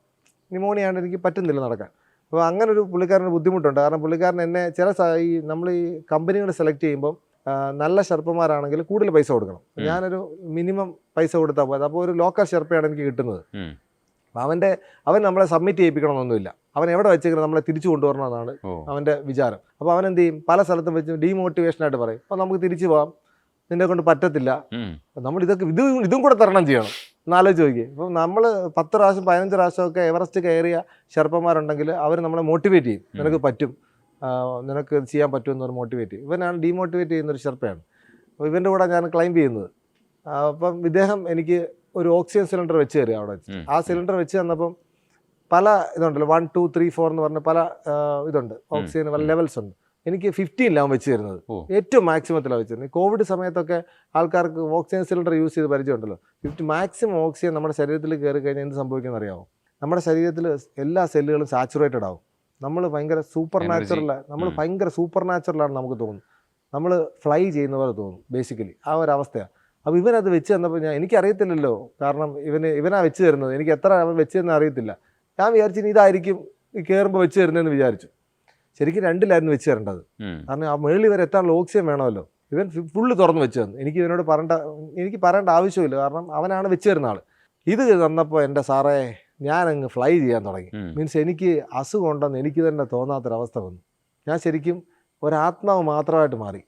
നിമോണിയ ആണ്ട് എനിക്ക് പറ്റുന്നില്ല നടക്കാൻ. അപ്പോൾ അങ്ങനെ ഒരു പുള്ളിക്കാരന് ബുദ്ധിമുട്ടുണ്ട്. കാരണം പുള്ളിക്കാരൻ എന്നെ നമ്മൾ ഈ കമ്പനികൾ സെലക്ട് ചെയ്യുമ്പം നല്ല ഷെർപ്പന്മാരാണെങ്കിൽ കൂടുതൽ പൈസ കൊടുക്കണം. ഞാനൊരു മിനിമം പൈസ കൊടുത്താൽ പോയത്. അപ്പോൾ ഒരു ലോക്കൽ ഷെർപ്പയാണ് എനിക്ക് കിട്ടുന്നത്. അവൻ നമ്മളെ സബ്മിറ്റ് ചെയ്യിപ്പിക്കണമെന്നൊന്നുമില്ല. അവൻ എവിടെ വെച്ചേക്കുന്നത് നമ്മളെ തിരിച്ചു കൊണ്ടുവരണമെന്നാണ് അവൻ്റെ വിചാരം. അപ്പോൾ അവൻ എന്ത് ചെയ്യും, പല സ്ഥലത്തും വെച്ച് ഡീമോട്ടിവേഷനായിട്ട് പറയും, അപ്പോൾ നമുക്ക് തിരിച്ചു പോകാം, നിന്നെ കൊണ്ട് പറ്റത്തില്ല, നമ്മൾ ഇതും കൂടെ തരണം ചെയ്യണം. എന്നാലോചിച്ച് നോക്കി. അപ്പോൾ നമ്മൾ 10 പ്രാവശ്യം 15 പ്രാവശ്യമൊക്കെ എവറസ്റ്റ് കയറിയ ഷെർപ്പന്മാരുണ്ടെങ്കിൽ അവർ നമ്മളെ മോട്ടിവേറ്റ് ചെയ്യും. നിനക്ക് പറ്റും, നിനക്ക് ചെയ്യാൻ പറ്റുമെന്ന് പറഞ്ഞ് മോട്ടിവേറ്റ് ചെയ്യും. ഇവനാണ് ഡീമോട്ടിവേറ്റ് ചെയ്യുന്നൊരു ഷെർപ്പയാണ്. അപ്പോൾ ഇവൻ്റെ കൂടെ ഞാൻ ക്ലൈംബ് ചെയ്യുന്നത്. അപ്പം ഇദ്ദേഹം എനിക്ക് ഒരു ഓക്സിജൻ സിലിണ്ടർ വെച്ച് തരിക അവിടെ വെച്ച്. ആ സിലിണ്ടർ വെച്ച് തന്നപ്പം പല ഇതുണ്ടല്ലോ, 1, 2, 3, 4 എന്ന് പറഞ്ഞ പല ഇതുണ്ട്, ഓക്സിജൻ പല ലെവൽസ് ഉണ്ട്. എനിക്ക് 15 വെച്ച് തരുന്നത്, ഏറ്റവും മാക്സിമത്തിലാണ് വെച്ച് തരുന്നത്. കോവിഡ് സമയത്തൊക്കെ ആൾക്കാർക്ക് ഓക്സിജൻ സിലിണ്ടർ യൂസ് ചെയ്ത് പരിചയമുണ്ടല്ലോ. മാക്സിമം ഓക്സിജൻ നമ്മുടെ ശരീരത്തിൽ കയറി കഴിഞ്ഞാൽ എന്ത് സംഭവിക്കുമെന്ന് അറിയാമോ? നമ്മുടെ ശരീരത്തിൽ എല്ലാ സെല്ലുകളും സാച്ചുറേറ്റഡ് ആവും. നമ്മൾ ഭയങ്കര സൂപ്പർ നാച്ചുറലാണ് നമുക്ക് തോന്നുന്നത്. നമ്മൾ ഫ്ലൈ ചെയ്യുന്ന പോലെ തോന്നും ബേസിക്കലി. ആ ഒരു അവസ്ഥയാണ്. അപ്പോൾ ഇവനത് വെച്ച് തന്നപ്പോൾ എനിക്കറിയത്തില്ലല്ലോ, കാരണം ഇവനാ വെച്ച് തരുന്നത്. എനിക്ക് എത്ര അവൻ വെച്ച് തരുന്ന അറിയത്തില്ല. ഞാൻ വിചാരിച്ചു ഇതായിരിക്കും ഈ കയറുമ്പോൾ വെച്ച് തരുന്നതെന്ന് വിചാരിച്ചു. ശരിക്കും 2-ലായിരുന്നു വെച്ച് തരേണ്ടത്. കാരണം ആ മേളിൽ വരെ എത്താനുള്ള ഓക്സിജൻ വേണമല്ലോ. ഇവൻ ഫുള്ള് തുറന്ന് വെച്ച് തന്നു. എനിക്ക് പറയേണ്ട ആവശ്യമില്ല, കാരണം അവനാണ് വെച്ച് തരുന്ന ആൾ. ഇത് തന്നപ്പോൾ എൻ്റെ സാറേ ഞാനങ്ങ് ഫ്ലൈ ചെയ്യാൻ തുടങ്ങി. മീൻസ് എനിക്ക് അസുഖം ഉണ്ടെന്ന് എനിക്ക് തന്നെ തോന്നാത്തൊരവസ്ഥ വന്നു. ഞാൻ ശരിക്കും ഒരാത്മാവ് മാത്രമായിട്ട് മാറി.